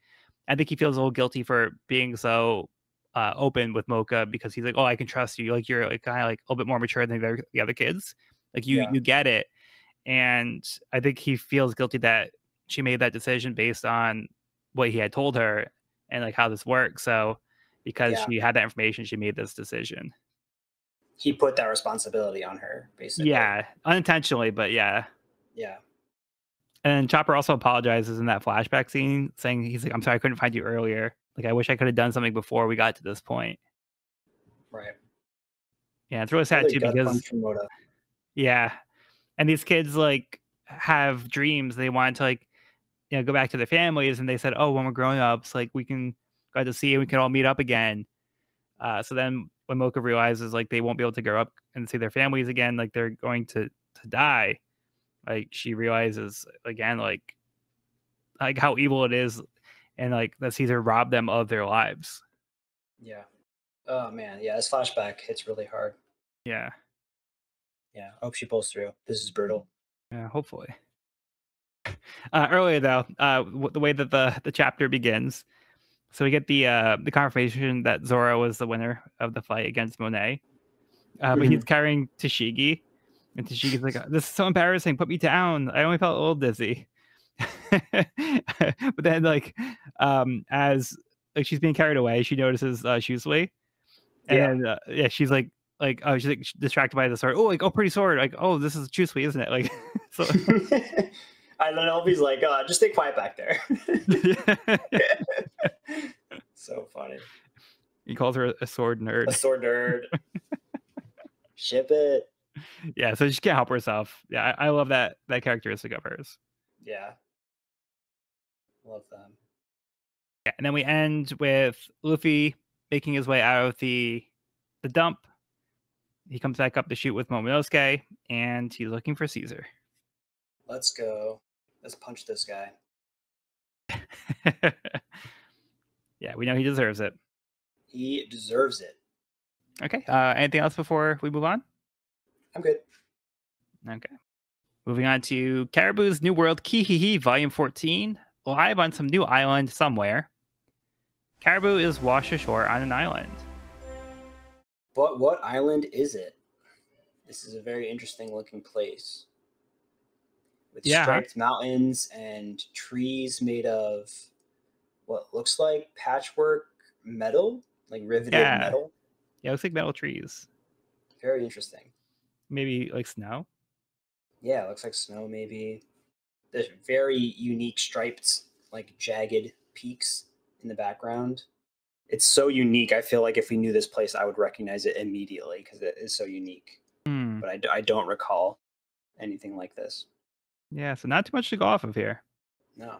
I think he feels a little guilty for being so open with Mocha because he's like, "Oh, I can trust you. Like you're like kind of like a little bit more mature than the other kids. Like you get it." And I think he feels guilty that she made that decision based on what he had told her and like how this works. So because she had that information, she made this decision. He put that responsibility on her, basically. Yeah, unintentionally, but yeah. Yeah. And Chopper also apologizes in that flashback scene, saying he's like, "I'm sorry I couldn't find you earlier. Like I wish I could have done something before we got to this point." Right. Yeah, it's really sad too because yeah, and these kids like have dreams. They want to like go back to their families, and they said, "Oh, when we're growing ups, like we can go out to sea and we can all meet up again." So then when Mocha realizes like they won't be able to grow up and see their families again, like they're going to die, like she realizes again like how evil it is, and like that Caesar robbed them of their lives. Yeah. Oh man, yeah, this flashback hits really hard. Yeah. Yeah, I hope she pulls through. This is brutal. Yeah, hopefully. Earlier though, the way that the chapter begins, so we get the confirmation that Zoro was the winner of the fight against Monet, but he's carrying Tashigi, and Tashigi's like, "This is so embarrassing. Put me down. I only felt a little dizzy." But then, like, as like she's being carried away, she notices Shusui, and she's like, she's like distracted by the sword. Oh, like, oh, pretty sword. Like, oh, this is Shusui, isn't it? Like, so. I don't know if he's like, just stay quiet back there. So funny. He calls her a sword nerd. A sword nerd. Ship it. Yeah, so she can't help herself. Yeah, I love that characteristic of hers. Yeah. Love them. Yeah, and then we end with Luffy making his way out of the dump. He comes back up to shoot with Momonosuke, and he's looking for Caesar. Let's go. Let's punch this guy. Yeah, we know he deserves it. He deserves it. Okay. Anything else before we move on? I'm good. Okay. Moving on to Caribou's New World Kihihi Volume 14, live on some new island somewhere. Caribou is washed ashore on an island. But what island is it? This is a very interesting looking place. With striped mountains and trees made of what looks like patchwork metal, like riveted metal. Yeah, it looks like metal trees. Very interesting. Maybe like snow? Yeah, it looks like snow maybe. There's very unique striped, like jagged peaks in the background. It's so unique. I feel like if we knew this place, I would recognize it immediately because it is so unique. But I don't recall anything like this. Yeah, so not too much to go off of here. No.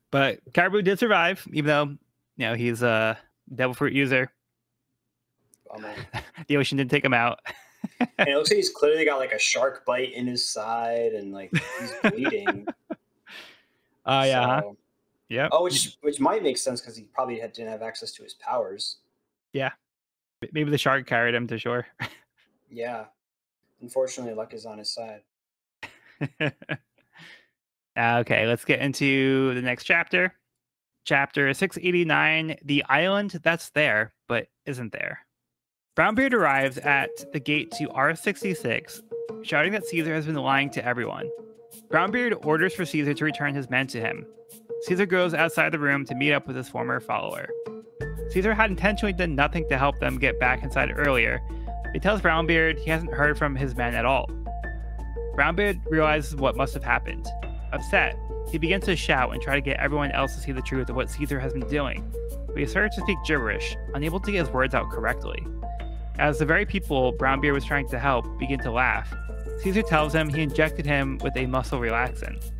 But Caribou did survive, even though, he's a devil fruit user. Oh, man. The ocean didn't take him out. And it looks like he's clearly got like a shark bite in his side and like he's bleeding. Yeah. Yeah. Oh, which might make sense because he probably didn't have access to his powers. Yeah. Maybe the shark carried him to shore. Yeah. Unfortunately, luck is on his side. Okay, let's get into the next chapter. Chapter 689, The Island That's There, But Isn't There. Brownbeard arrives at the gate to R66, shouting that Caesar has been lying to everyone. Brownbeard orders for Caesar to return his men to him. Caesar goes outside the room to meet up with his former follower. Caesar had intentionally done nothing to help them get back inside earlier. He tells Brownbeard he hasn't heard from his men at all. Brownbeard realizes what must have happened. Upset, he begins to shout and try to get everyone else to see the truth of what Caesar has been doing, but he starts to speak gibberish, unable to get his words out correctly. As the very people Brownbeard was trying to help begin to laugh, Caesar tells him he injected him with a muscle relaxant.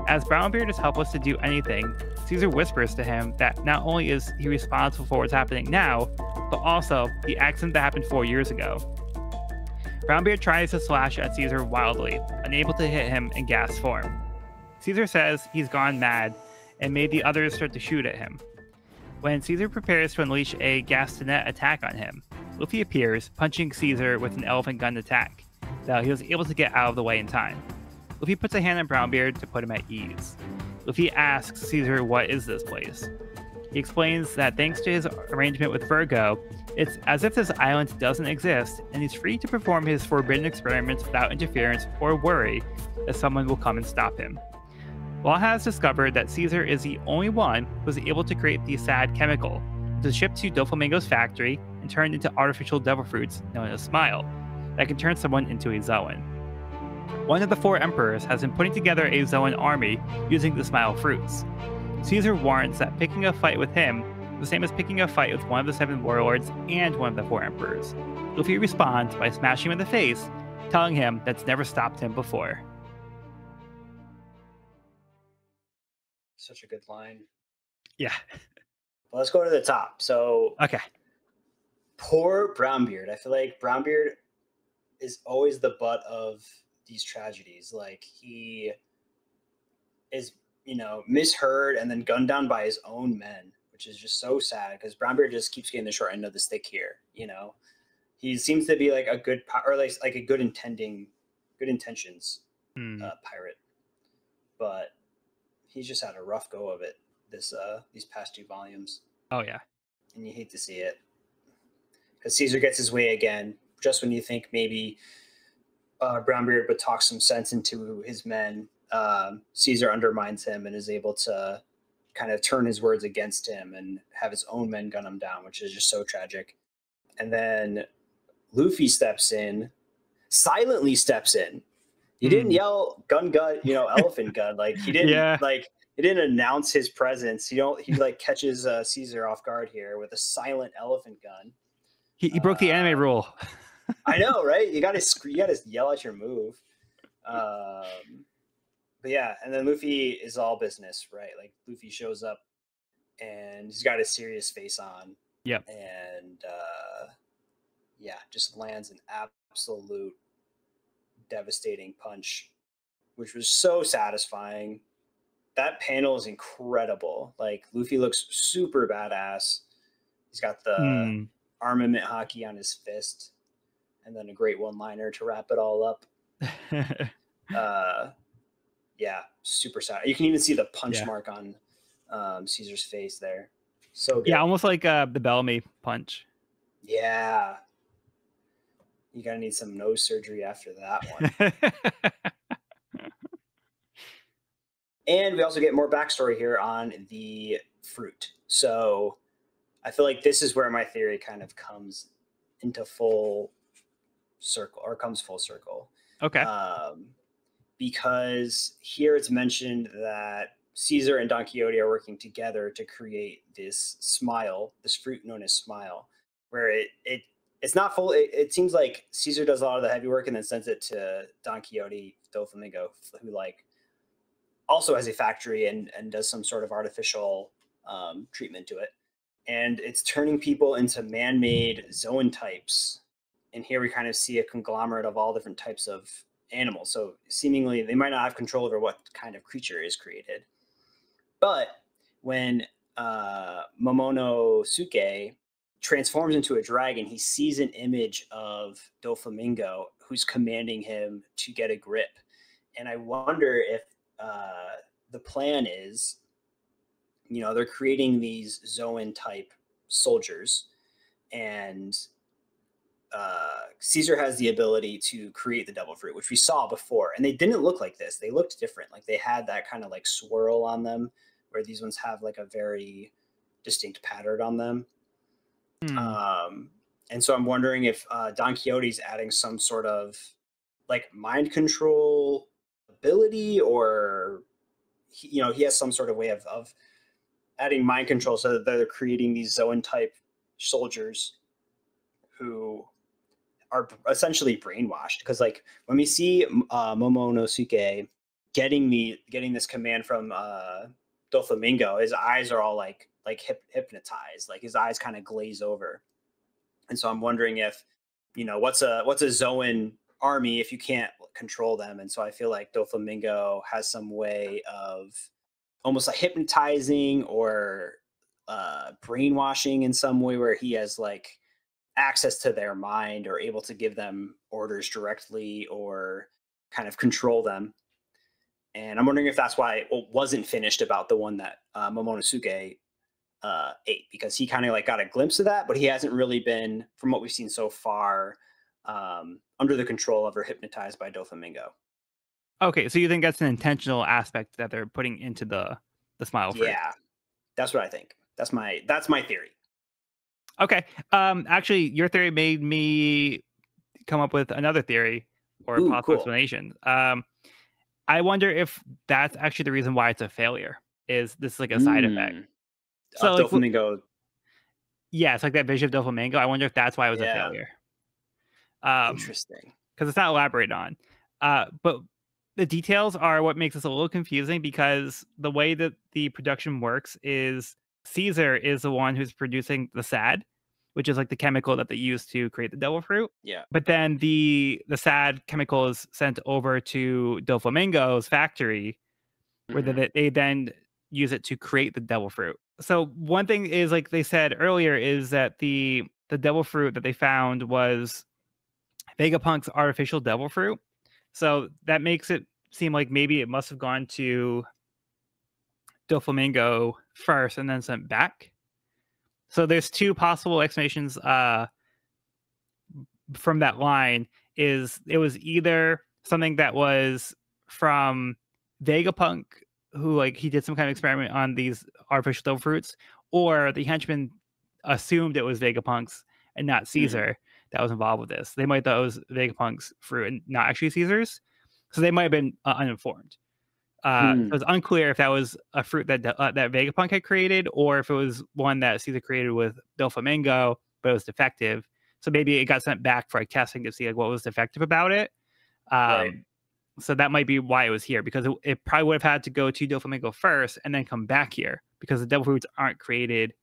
As Brownbeard is helpless to do anything, Caesar whispers to him that not only is he responsible for what's happening now, but also the accident that happened 4 years ago. Brownbeard tries to slash at Caesar wildly, unable to hit him in gas form. Caesar says he's gone mad and made the others start to shoot at him. When Caesar prepares to unleash a Gastanet attack on him, Luffy appears, punching Caesar with an elephant gun attack, though he was able to get out of the way in time. Luffy puts a hand on Brownbeard to put him at ease. Luffy asks Caesar what is this place. He explains that thanks to his arrangement with Virgo, it's as if this island doesn't exist, and he's free to perform his forbidden experiments without interference or worry that someone will come and stop him. Law has discovered that Caesar is the only one who was able to create the S.A.D chemical, which was shipped to Doflamingo's factory and turned into artificial devil fruits known as Smile, that can turn someone into a Zoan. One of the 4 emperors has been putting together a Zoan army using the Smile fruits. Caesar warns that picking a fight with him is the same as picking a fight with one of the 7 warlords and one of the 4 emperors. Luffy responds by smashing him in the face, telling him that's never stopped him before. Such a good line. Yeah. Well, let's go to the top. So, Okay. Poor Brownbeard. I feel like Brownbeard is always the butt of these tragedies. Like, he is, misheard and then gunned down by his own men, which is just so sad because Brownbeard just keeps getting the short end of the stick here. He seems to be like a good, or like a good intentions pirate, but he's just had a rough go of it these past 2 volumes. Oh yeah, and you hate to see it because Caesar gets his way again just when you think maybe Brownbeard would talk some sense into his men. Caesar undermines him and is able to kind of turn his words against him and have his own men gun him down, which is just so tragic. And then Luffy silently steps in. He didn't yell gun, elephant gun. Like he didn't he didn't announce his presence. He catches Caesar off guard here with a silent elephant gun. He broke the anime rule. I know, right? You gotta yell at your move. But yeah, and then Luffy is all business, right? Like Luffy shows up and he's got a serious face on. Yep. And just lands an absolute devastating punch, which was so satisfying. That panel is incredible. Like Luffy looks super badass. He's got the armament hockey on his fist, and then a great one-liner to wrap it all up. Super sad. You can even see the punch mark on Caesar's face there. So good. Yeah, almost like the Bellamy punch. Yeah. You gotta need some nose surgery after that one. And we also get more backstory here on the fruit. So I feel like this is where my theory kind of comes into full circle. Okay. Because here it's mentioned that Caesar and Don Quixote are working together to create this fruit known as Smile, where it's not full. It seems like Caesar does a lot of the heavy work and then sends it to Don Quixote, Doflamingo, who also has a factory and does some sort of artificial treatment to it. And it's turning people into man-made Zoan types. And here we kind of see a conglomerate of all different types of animals. So seemingly they might not have control over what kind of creature is created. But when Momonosuke transforms into a dragon, he sees an image of Doflamingo who's commanding him to get a grip. And I wonder if the plan is, they're creating these Zoan type soldiers, and Caesar has the ability to create the devil fruit, which we saw before, and they didn't look like this. They looked different. Like they had that kind of like swirl on them, where these ones have like a very distinct pattern on them. And so I'm wondering if Don Quixote's adding some sort of like mind control ability, or he has some sort of way of adding mind control so that they're creating these Zoan type soldiers who are essentially brainwashed. Because like when we see Momonosuke getting this command from Doflamingo, his eyes are all like hypnotized, like his eyes kind of glaze over. And so I'm wondering if, what's a Zoan army if you can't control them? And so I feel like Doflamingo has some way of almost like hypnotizing or brainwashing in some way where he has like access to their mind or able to give them orders directly or kind of control them. And I'm wondering if that's why it wasn't finished about the one that Momonosuke ate, because he kind of like got a glimpse of that, but he hasn't really been, from what we've seen so far, under the control of or hypnotized by Doflamingo. Okay, so you think that's an intentional aspect that they're putting into the smile fruit? Yeah, that's what I think. That's my theory. Okay. Actually, your theory made me come up with another theory or a Ooh, possible cool. explanation. I wonder if that's actually the reason why it's a failure. Is this like a side effect? Mm. So, like, Doflamingo. yeah, it's like that vision of Doflamingo. I wonder if that's why it was a Yeah, failure. interesting. Because it's not elaborated on. But the details are what makes this a little confusing because the way that the production works is Caesar is the one who's producing the SAD, which is like the chemical that they use to create the devil fruit. Yeah. But then the SAD chemical is sent over to Doflamingo's factory, where Hmm. they then use it to create the devil fruit. So one thing is, like they said earlier, is that the devil fruit that they found was Vegapunk's artificial devil fruit. So that makes it seem like maybe it must have gone to Doflamingo first and then sent back. So there's two possible explanations from that line. Is it was either something that was from Vegapunk, who like he did some kind of experiment on these artificial devil fruits, or the henchman assumed it was Vegapunk's and not Hmm. Caesar that was involved with this. They might thought it was Vegapunk's fruit and not actually Caesar's. So they might have been uninformed. So Hmm. it's unclear if that was a fruit that that Vegapunk had created, or if it was one that Caesar created with Doflamingo, but it was defective. So maybe it got sent back for like testing to see like what was defective about it. Right. Um, so that might be why it was here, because it probably would have had to go to Doflamingo first and then come back here, because the devil fruits aren't created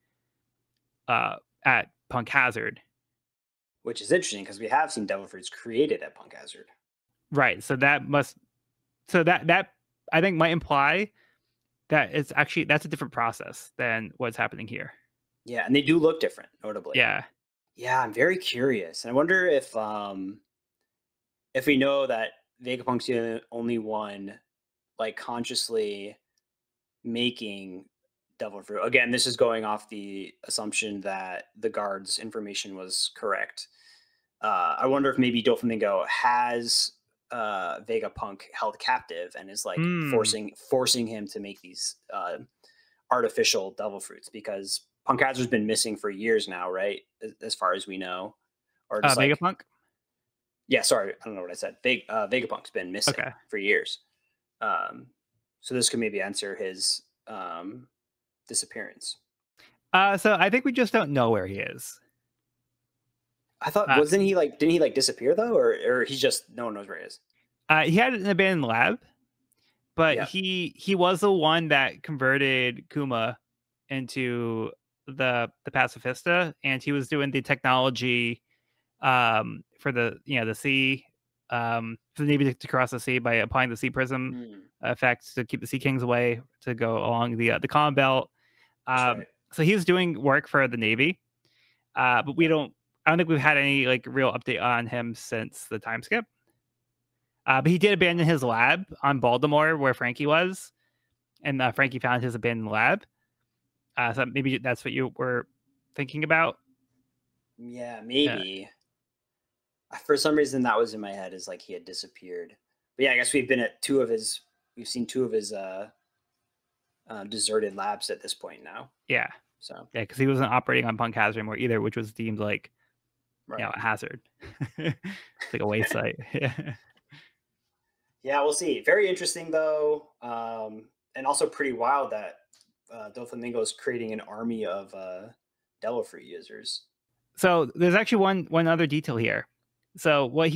at Punk Hazard. Which is interesting because we have seen devil fruits created at Punk Hazard. Right. So that I think might imply that it's actually that's a different process than what's happening here. Yeah, and they do look different, notably. Yeah. Yeah, I'm very curious. And I wonder if we know that Vegapunk's the only one like consciously making devil fruit. Again, this is going off the assumption that the guard's information was correct. I wonder if maybe Doflamingo has Vegapunk held captive and is like Hmm. forcing him to make these artificial devil fruits, because Punk Hazard's been missing for years now, right? As far as we know, or just like, Vegapunk. yeah, sorry, I don't know what I said. Vegapunk's been missing Okay. for years, so this could maybe answer his disappearance. So I think we just don't know where he is. I thought, Uh, wasn't he like, didn't he like disappear though, or he's just, no one knows where he is? he had an abandoned lab, but Yeah. he was the one that converted Kuma into the pacifista, and he was doing the technology for the the sea, for the navy to cross the sea by applying the sea prism Mm, effect to keep the sea kings away to go along the common belt. that's Um, right. so he was doing work for the navy, but we Yeah. don't. I don't think we've had any like real update on him since the time skip. But he did abandon his lab on Baltimore where Frankie was, and Frankie found his abandoned lab. So maybe that's what you were thinking about. Yeah, Yeah, maybe. For some reason that was in my head, is like he had disappeared. But yeah, I guess we've seen two of his deserted labs at this point now. yeah, So yeah, because he wasn't operating on Punk Hazard anymore either, which was deemed like right. a hazard. It's like a waste site. Yeah. Yeah, we'll see. Very interesting though, and also pretty wild that Doflamingo is creating an army of devil fruit users. So there's actually one other detail here. So what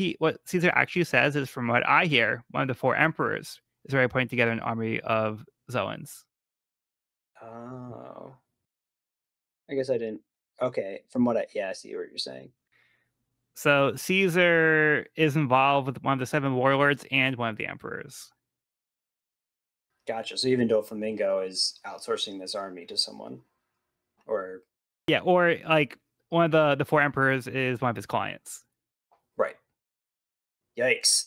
Caesar actually says is, from what I hear, one of the four emperors is already putting together an army of Zoans. Oh, I guess I didn't. Okay, from what I see what you're saying. So Caesar is involved with one of the seven warlords and one of the emperors. Gotcha. So even Doflamingo is outsourcing this army to someone, or Yeah, or like one of the four emperors is one of his clients. right. Yikes.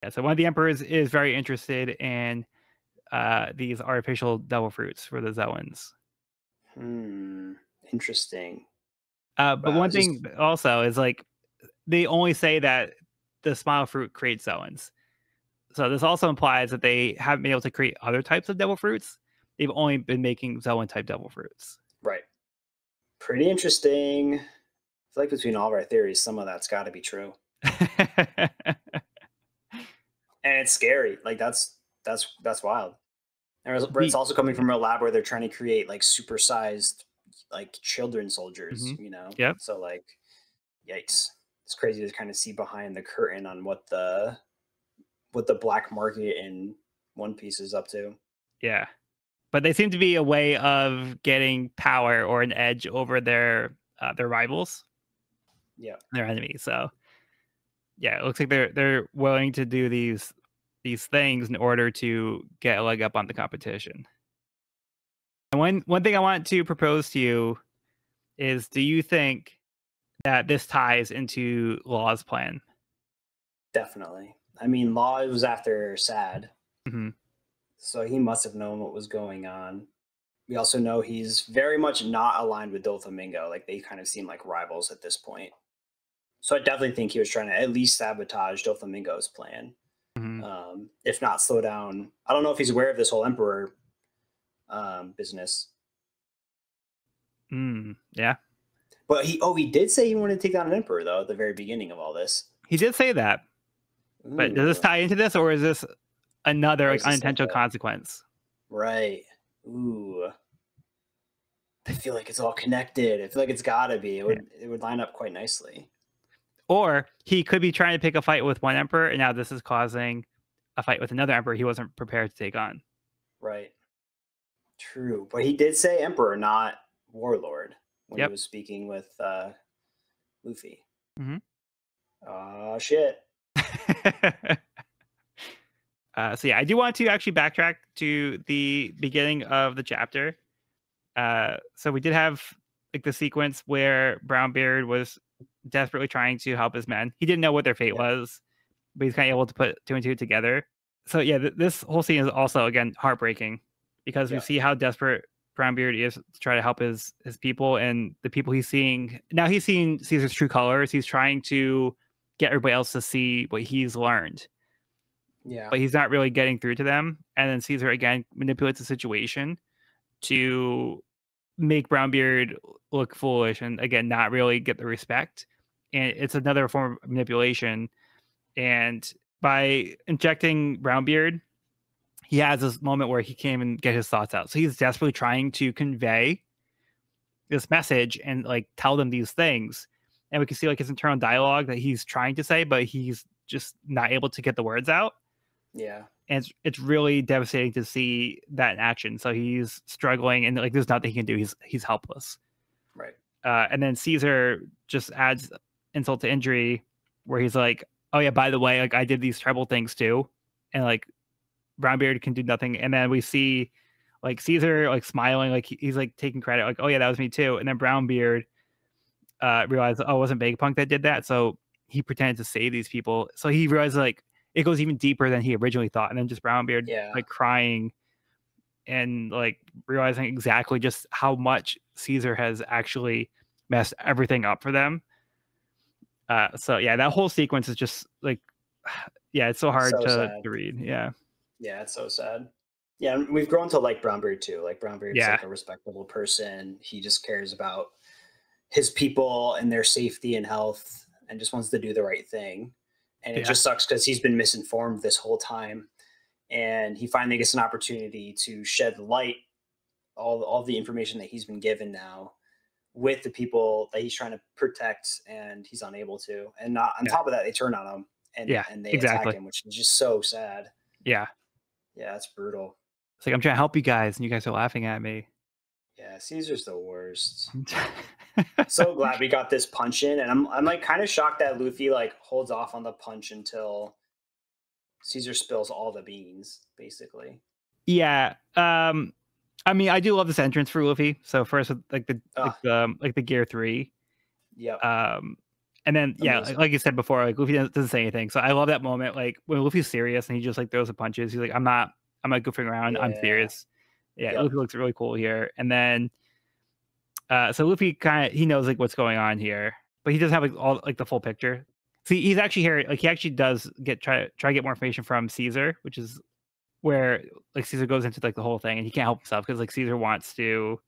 Yeah, so one of the emperors is very interested in these artificial devil fruits for the Zoans. Hmm. Interesting. But Wow. one It's just thing also is like they only say that the smile fruit creates Zoans. So this also implies that they haven't been able to create other types of devil fruits. They've only been making Zoan type devil fruits. right. Pretty interesting. I feel like between all of our theories, some of that's got to be true, and it's scary. Like that's wild. And it's the also coming from a lab where they're trying to create like supersized like children soldiers. Mhm. You know, Yep. so like, yikes. It's crazy to kind of see behind the curtain on what the black market in One Piece is up to. Yeah. But they seem to be a way of getting power or an edge over their rivals, Yeah. their enemies. So yeah, it looks like they're willing to do these things in order to get a leg up on the competition. And one thing I want to propose to you is, do you think that this ties into Law's plan? Definitely. I mean, Law was after S.A.D, Hmm. so he must have known what was going on. We also know he's very much not aligned with Doflamingo. Like they kind of seem like rivals at this point. So I definitely think he was trying to at least sabotage Doflamingo's plan, Hmm. if not slow down. I don't know if he's aware of this whole Emperor business, Yeah, but he did say he wanted to take down an Emperor though at the very beginning of all this. he did say that. But does this Ooh, tie into this, or is this another or like is this like unintentional a consequence? right? Ooh, I feel like it's all connected. I feel like it's gotta be. It Yeah. would line up quite nicely. Or he could be trying to pick a fight with one emperor, and now this is causing a fight with another emperor he wasn't prepared to take on. Right. True. But he did say Emperor, not Warlord, when he Yep. was speaking with Luffy. Hmm. Oh shit. So yeah, I do want to actually backtrack to the beginning of the chapter. So we did have like the sequence where Brownbeard was desperately trying to help his men. He didn't know what their fate Yeah. was, but he's kind of able to put two and two together. So yeah, this whole scene is also again heartbreaking because we Yeah. see how desperate Brownbeard is to try to help his people and the people he's seeing. Now he's seeing Caesar's true colors. He's trying to get everybody else to see what he's learned, Yeah. but he's not really getting through to them. And then Caesar again manipulates the situation to make Brownbeard look foolish and again not really get the respect. And it's another form of manipulation. And by injecting Brownbeard, he has this moment where he can't even get his thoughts out. So he's desperately trying to convey this message and like tell them these things. And we can see like his internal dialogue that he's trying to say, but he's just not able to get the words out. Yeah. And it's really devastating to see that in action. So he's struggling and like there's nothing he can do. He's helpless. Right. And then Caesar just adds insult to injury where he's like, oh yeah, by the way, like I did these terrible things too. And like Brownbeard can do nothing. And then we see like Caesar like smiling, like he's like taking credit, like, oh yeah, that was me too. And then Brownbeard realized, oh, it wasn't Vegapunk that did that. So he pretended to save these people. So he realized like it goes even deeper than he originally thought. And then just Brownbeard Yeah. like crying and like realizing exactly just how much Caesar has actually messed everything up for them. So yeah, that whole sequence is just like, yeah, it's so hard So sad. to read. Yeah, Yeah, it's so sad. Yeah, and we've grown to like Brownbeard too. Like Brownbeard's yeah, like a respectable person. He just cares about his people and their safety and health and just wants to do the right thing. And it yeah, just sucks because he's been misinformed this whole time. And he finally gets an opportunity to shed light all the information that he's been given now with the people that he's trying to protect, and he's unable to. And not on yeah, top of that, they turn on him and yeah, and they attack exactly. him, which is just so sad. Yeah, Yeah, it's brutal. It's like, I'm trying to help you guys, and you guys are laughing at me. Yeah, Caesar's the worst. So glad we got this punch in, and I'm like kind of shocked that Luffy like holds off on the punch until Caesar spills all the beans, basically. Yeah. I mean, I do love this entrance for Luffy. So first, with, like the Gear 3. Yep. And then Amazing. like you said before, like Luffy doesn't say anything. So I love that moment, like when Luffy's serious and he just like throws the punches. He's like, I'm not goofing around. I'm Yeah. serious. Yeah, Yep. Luffy looks really cool here. And then so Luffy he knows like what's going on here, but he doesn't have like all like the full picture. See, he's actually here, like he actually does try to get more information from Caesar, which is where like Caesar goes into like the whole thing, and he can't help himself because like Caesar wants to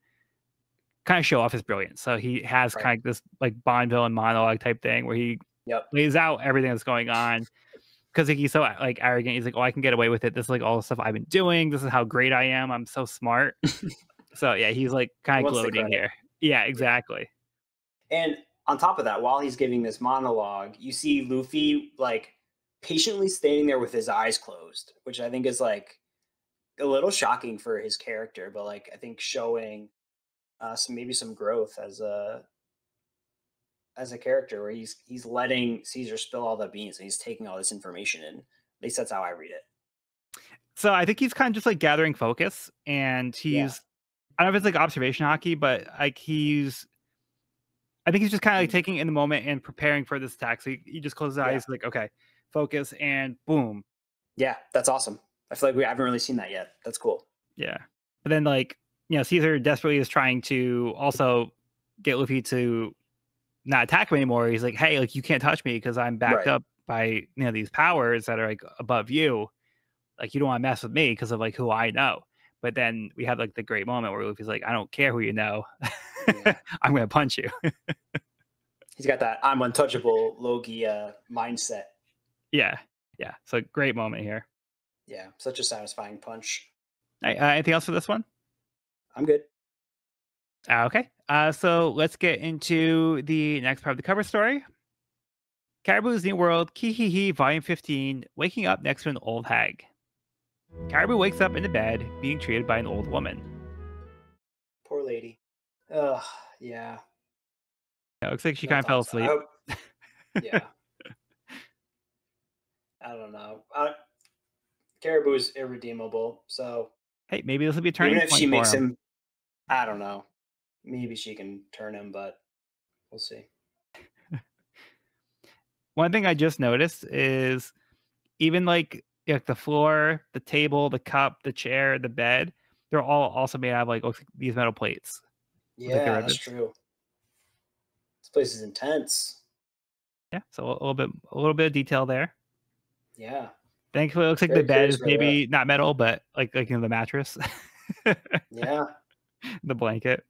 kind of show off his brilliance. So he has Right. kind of this like Bond villain monologue type thing where he Yep. lays out everything that's going on because like, he's so like arrogant. He's like, oh, I can get away with it. This is like all the stuff I've been doing. This is how great I am. I'm so smart. So yeah, he's like kind of Wants the gloating credit. here. Yeah, exactly. And on top of that, while he's giving this monologue, you see Luffy like patiently standing there with his eyes closed, which I think is like a little shocking for his character, but like I think showing some growth as a character where he's letting Caesar spill all the beans and he's taking all this information in. At least that's how I read it. So I think he's kind of just like gathering focus, and he's I don't know if it's like observation hockey, but like I think he's just kind of like taking it in the moment and preparing for this attack. So he just closes his eyes, like, okay, focus, and boom. Yeah, that's awesome. I feel like we haven't really seen that yet. That's cool. Yeah. But then like, Caesar desperately is trying to also get Luffy to not attack him anymore. He's like, hey, like you can't touch me because I'm backed up by these powers that are like above you. Like you don't want to mess with me because of like who I know. But then we have like the great moment where Luffy's like, I don't care who you know. Yeah. I'm gonna punch you. He's got that I'm untouchable Logie mindset. Yeah. So great moment here. Yeah, such a satisfying punch. Anything else for this one? I'm good. Okay. So let's get into the next part of the cover story. Caribou's New World, Kihihi, Volume 15, waking up next to an old hag. Caribou wakes up in the bed, being treated by an old woman. Poor lady. Ugh, yeah. It looks like she kind of fell asleep. Yeah. I don't know. Caribou is irredeemable, so hey, maybe this will be a turning even if point she makes for him, I don't know. Maybe she can turn him, but we'll see. One thing I just noticed is even like the floor, the table, the cup, the chair, the bed, they're all also made out of like these metal plates. Yeah, that's true. This place is intense. Yeah, so a little bit of detail there. Yeah. Thankfully, it looks like the bed is maybe not metal, but like the mattress. Yeah. The blanket.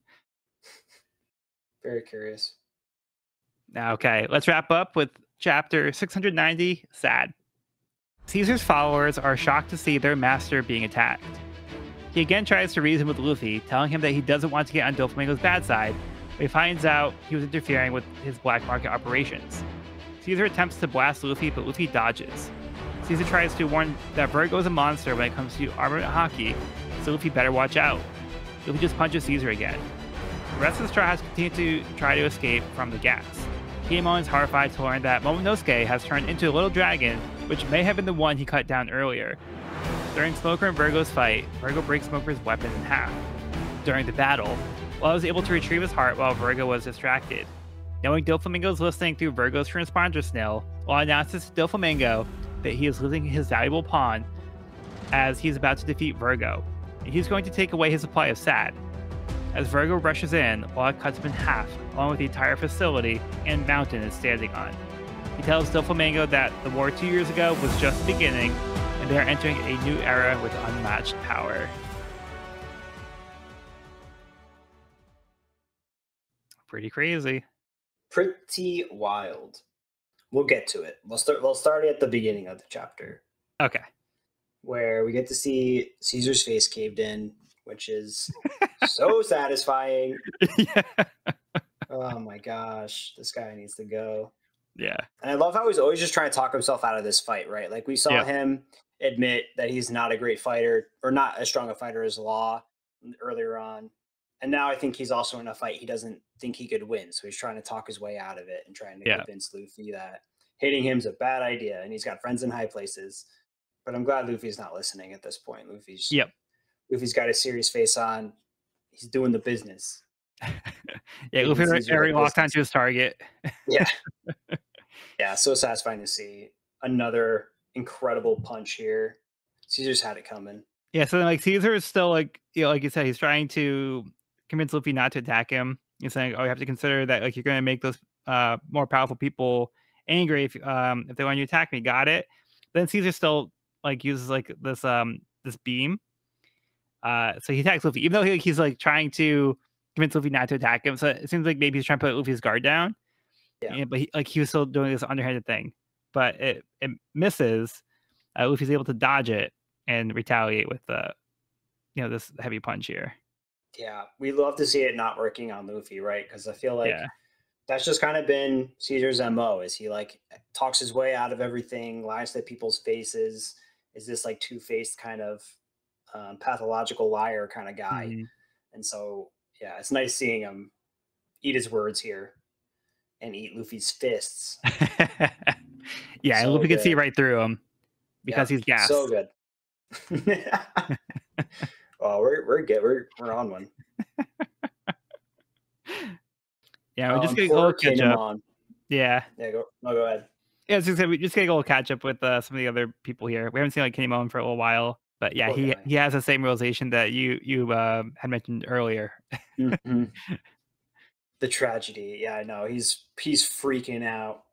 Very curious. Okay, let's wrap up with chapter 690, S.A.D. Caesar's followers are shocked to see their master being attacked. He again tries to reason with Luffy, telling him that he doesn't want to get on Doflamingo's bad side, but he finds out he was interfering with his black market operations. Caesar attempts to blast Luffy, but Luffy dodges. Caesar tries to warn that Virgo is a monster when it comes to armament hockey, so Luffy better watch out. Luffy just punches Caesar again. The rest of the Straw Hats continue to try to escape from the gas. Kinemon is horrified to learn that Momonosuke has turned into a little dragon, which may have been the one he cut down earlier. During Smoker and Virgo's fight, Virgo breaks Smoker's weapon in half. During the battle, Law was able to retrieve his heart while Virgo was distracted. Knowing Doflamingo is listening through Virgo's transponder snail, Law announces to Doflamingo that he is losing his valuable pawn as he's about to defeat Virgo, and he's going to take away his supply of S.A.D. As Virgo rushes in, Law cuts him in half, along with the entire facility and mountain it's standing on. He tells Doflamingo that the war 2 years ago was just beginning, and they are entering a new era with unmatched power. Pretty crazy. Pretty wild. We'll get to it. We'll start at the beginning of the chapter. Okay. Where we get to see Caesar's face caved in, which is so satisfying. Yeah. Oh my gosh, this guy needs to go. Yeah. And I love how he's always just trying to talk himself out of this fight, right? Like we saw him admit that he's not a great fighter or not as strong a fighter as Law earlier on. And now I think he's also in a fight he doesn't think he could win. So he's trying to talk his way out of it and trying to Yeah. convince Luffy that hitting him's a bad idea and he's got friends in high places. But I'm glad Luffy's not listening at this point. Yep. Luffy's got a serious face on. He's doing the business. Yeah, Luffy very locked onto his target. Yeah. Yeah, so satisfying to see. Another incredible punch here. Caesar's had it coming. Yeah, so then, like, Caesar is still like, like you said, he's trying to convince Luffy not to attack him. He's saying, "Oh, you have to consider that, like, you're going to make those more powerful people angry if they want you to attack me." Got it. Then Caesar still like uses like this beam. So he attacks Luffy, even though he's like trying to convince Luffy not to attack him. So it seems like maybe he's trying to put Luffy's guard down. Yeah. But he was still doing this underhanded thing, but it misses. Luffy's able to dodge it and retaliate with this heavy punch here. Yeah, we love to see it not working on Luffy, right? Because I feel like Yeah. that's just kind of been Caesar's MO. Is he like talks his way out of everything, lies to people's faces, is this like two-faced kind of pathological liar kind of guy. Mhm. And so, yeah, it's nice seeing him eat his words here and eat Luffy's fists. Yeah, So Luffy can see good. right through him because he's gassed. So good. Oh, we're good. We're on one. Yeah, we're just gonna go catch up. On. Yeah. Yeah, go ahead. Yeah, we just gotta go catch up with some of the other people here. We haven't seen like Kinemon for a little while, but yeah, he has the same realization that you had mentioned earlier. Mm-hmm. The tragedy. Yeah, I know. He's freaking out.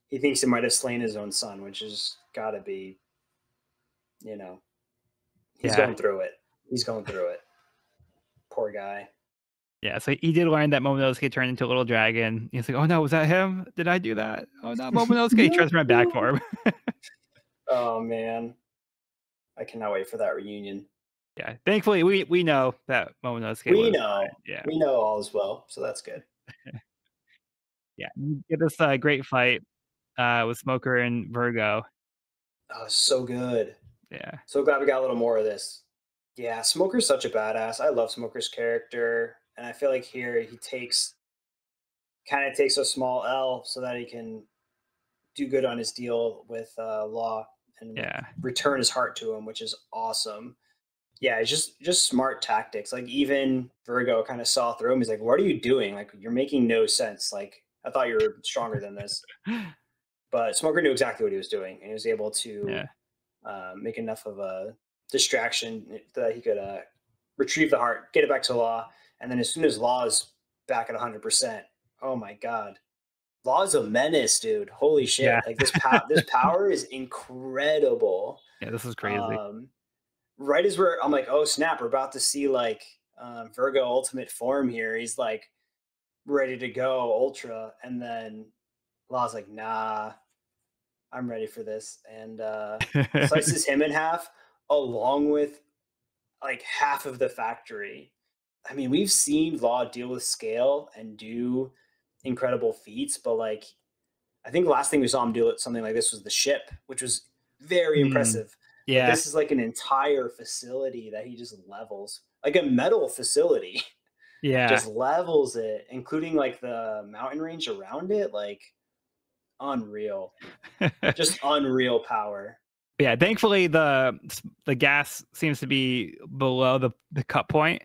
He thinks he might have slain his own son, which has got to be, he's going through it. He's going through it. Poor guy. Yeah, so he did learn that Momonosuke turned into a little dragon. He's like, "Oh no, was that him? Did I do that? Oh no, Momonosuke!" He tries to run back for him. Oh man, I cannot wait for that reunion. Yeah, thankfully we know that Momonosuke. We know, yeah, we know all is well, so that's good. Yeah, you get this great fight with Smoker and Virgo. Oh, so good. Yeah, so glad we got a little more of this. Yeah, Smoker's such a badass. I love Smoker's character, and I feel like here he kind of takes a small L so that he can do good on his deal with Law and return his heart to him, which is awesome. Yeah, it's just smart tactics. Like even Virgo kind of saw through him. He's like, "What are you doing? Like you're making no sense. Like I thought you were stronger than this." But Smoker knew exactly what he was doing, and he was able to make enough of a distraction that he could retrieve the heart, get it back to Law, and then as soon as Law is back at 100%, oh my god, Law is a menace, dude. Holy shit! Yeah. Like this power is incredible. Yeah, this is crazy. Right as I'm like, oh snap, we're about to see like Virgo ultimate form here. He's like ready to go ultra, and then Law's like, nah, I'm ready for this, and slices him in half along with like half of the factory. I mean, we've seen Law deal with scale and do incredible feats, but like I think the last thing we saw him do something like this was the ship, which was very impressive. Yeah, but this is like an entire facility that he just levels, like a metal facility. Yeah, just levels it, including like the mountain range around it. Like unreal, just unreal power. Yeah, thankfully the gas seems to be below the cut point.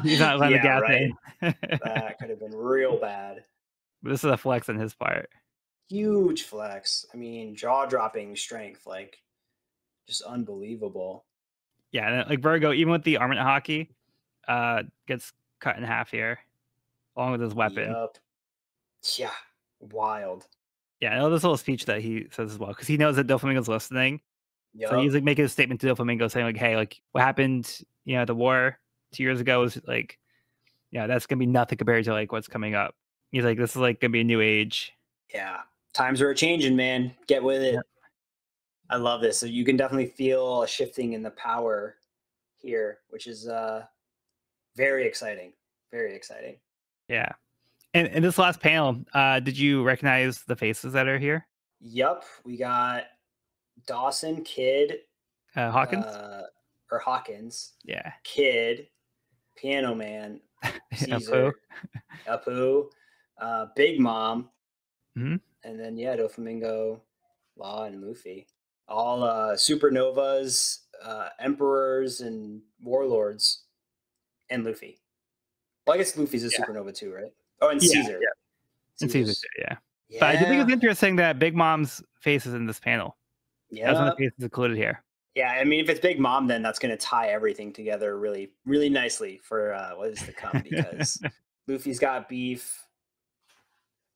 He's not letting the gas in. That could have been real bad. But this is a flex on his part. Huge flex. I mean, jaw-dropping strength, like just unbelievable. Yeah, and like Virgo, even with the armament hockey, gets cut in half here, along with his weapon. Yep. Yeah, wild. Yeah, I know this little speech that he says as well, because he knows that Doflamingo's listening. Yep. So he's like making a statement to Doflamingo saying like, "Hey, like what happened, at the war 2 years ago was like, that's gonna be nothing compared to like what's coming up." He's like, "This is like gonna be a new age." Yeah, times are changing, man. Get with it. Yep. I love this. So you can definitely feel a shifting in the power here, which is very exciting. Very exciting. Yeah. And in this last panel, did you recognize the faces that are here? Yep. We got Dawson, Kid, Hawkins. Or Hawkins, Yeah. Kid, Piano Man, Apu. Caesar, Apu, Big Mom, Hmm. and then Doflamingo, Law, and Luffy. All supernovas, emperors, and warlords, and Luffy. Well, I guess Luffy's a Yeah. supernova too, right? Oh, and Yeah. Caesar. Yeah. And Caesar, Caesar's. yeah. But I do think it's Yeah. interesting that Big Mom's face is in this panel. As one of Yeah. the faces included here. Yeah, I mean, if it's Big Mom, then that's going to tie everything together really, really nicely for what is to come. Because Luffy's got beef,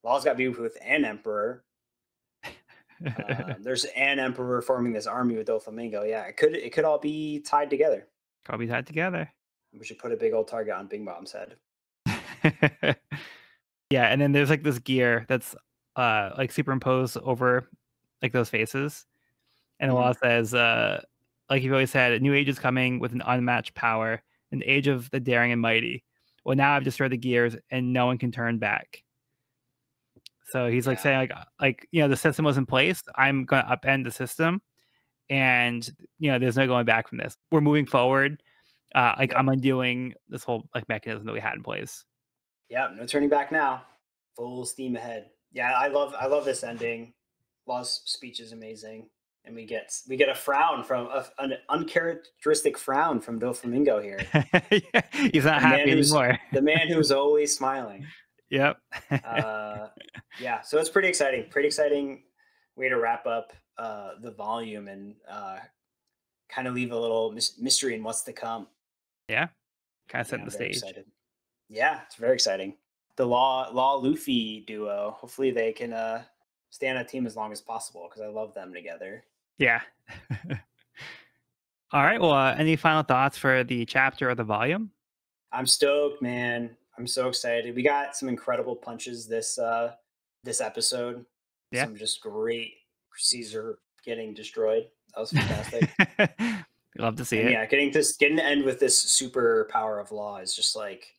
Law's got beef with an emperor. There's an emperor forming this army with Doflamingo. Yeah, it could all be tied together. Probably tied together. We should put a big old target on Big Mom's head. Yeah, and then there's like this gear that's like superimposed over like those faces. And the law says, like you've always said, a new age is coming with an unmatched power, an age of the daring and mighty. Well, now I've destroyed the gears and no one can turn back. So he's like saying like the system was in place. I'm gonna upend the system, and there's no going back from this. We're moving forward. I'm undoing this whole like mechanism that we had in place. Yeah, no turning back now. Full steam ahead. Yeah, I love this ending. Law's speech is amazing, and we get a frown from an uncharacteristic frown from Doflamingo here. Yeah, he's not happy anymore. The man who's always smiling. Yep. Yeah, so it's pretty exciting. Pretty exciting way to wrap up the volume and kind of leave a little mystery in what's to come. Yeah, kind of setting the stage. Excited. Yeah, it's very exciting. The Law Luffy duo. Hopefully they can stay on a team as long as possible because I love them together. Yeah. All right. Well, any final thoughts for the chapter or the volume? I'm stoked, man. I'm so excited. We got some incredible punches this episode. Yeah. Some just great Caesar getting destroyed. That was fantastic. Love to see it. Yeah, getting to end with this super power of Law is just like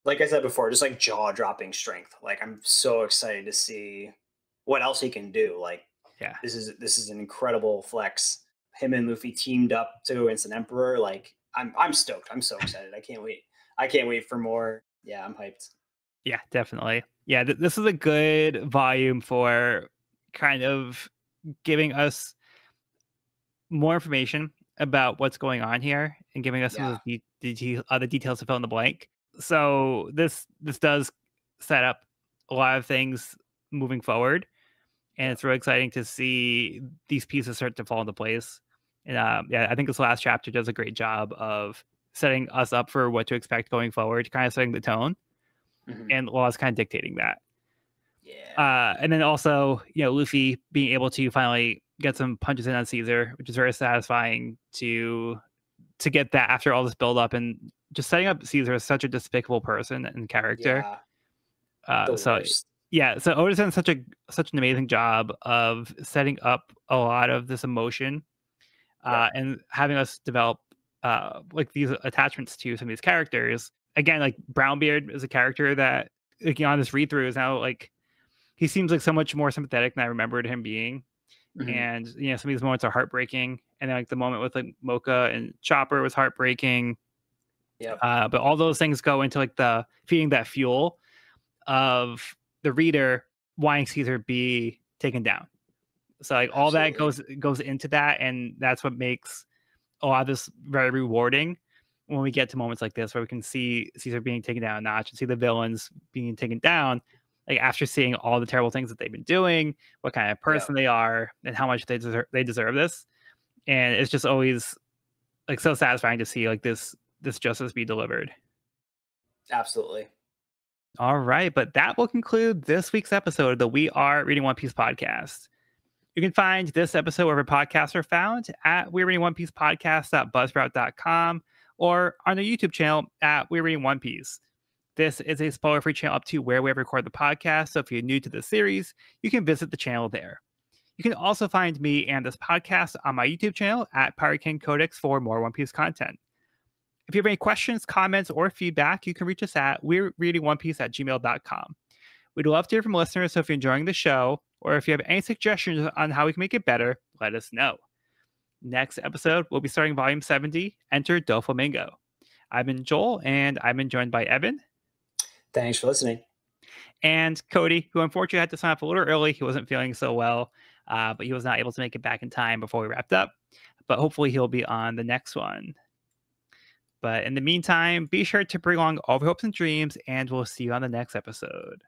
I said before, just like jaw-dropping strength. Like I'm so excited to see what else he can do. Like, yeah, this is an incredible flex. Him and Luffy teamed up to go against an emperor. Like, I'm stoked. I'm so excited. I can't wait. I can't wait for more. Yeah, I'm hyped. Yeah, definitely. Yeah, this is a good volume for kind of giving us more information about what's going on here and giving us some of the details to fill in the blank. So this does set up a lot of things moving forward, and it's really exciting to see these pieces start to fall into place. And I think this last chapter does a great job of setting us up for what to expect going forward, kind of setting the tone, and Law's kind of dictating that. Yeah. And then also, Luffy being able to finally get some punches in on Caesar, which is very satisfying to get that after all this build up and just setting up Caesar as such a despicable person and character. So Oda's done such an amazing job of setting up a lot of this emotion and having us develop like these attachments to some of these characters. Again, like Brownbeard is a character that like on this read through is now like he seems like so much more sympathetic than I remembered him being. And some of these moments are heartbreaking, and then, like the moment with like Mocha and Chopper was heartbreaking. But all those things go into like the feeding that fuel of the reader wanting Caesar be taken down. So like all that goes into that, and that's what makes a lot of this very rewarding when we get to moments like this where we can see Caesar being taken down a notch and see the villains being taken down. Like after seeing all the terrible things that they've been doing, what kind of person they are, and how much they deserve this, and it's just always like so satisfying to see like this justice be delivered. Absolutely. All right, but that will conclude this week's episode of the We Are Reading One Piece podcast. You can find this episode wherever podcasts are found at We're Reading One Piece podcast.buzzsprout.com or on the YouTube channel at We're Reading One Piece. This is a spoiler-free channel up to where we have recorded the podcast, so if you're new to the series, you can visit the channel there. You can also find me and this podcast on my YouTube channel at Pirate King Codex for more One Piece content. If you have any questions, comments, or feedback, you can reach us at we'rereadingonepiece@gmail.com. We'd love to hear from listeners, so if you're enjoying the show, or if you have any suggestions on how we can make it better, let us know. Next episode, we'll be starting Volume 70, Enter Doflamingo. I've been Joel, and I've been joined by Evan. Thanks for listening. And Cody, who unfortunately had to sign up a little early. He wasn't feeling so well, but he was not able to make it back in time before we wrapped up. But hopefully he'll be on the next one. But in the meantime, be sure to bring along all your hopes and dreams, and we'll see you on the next episode.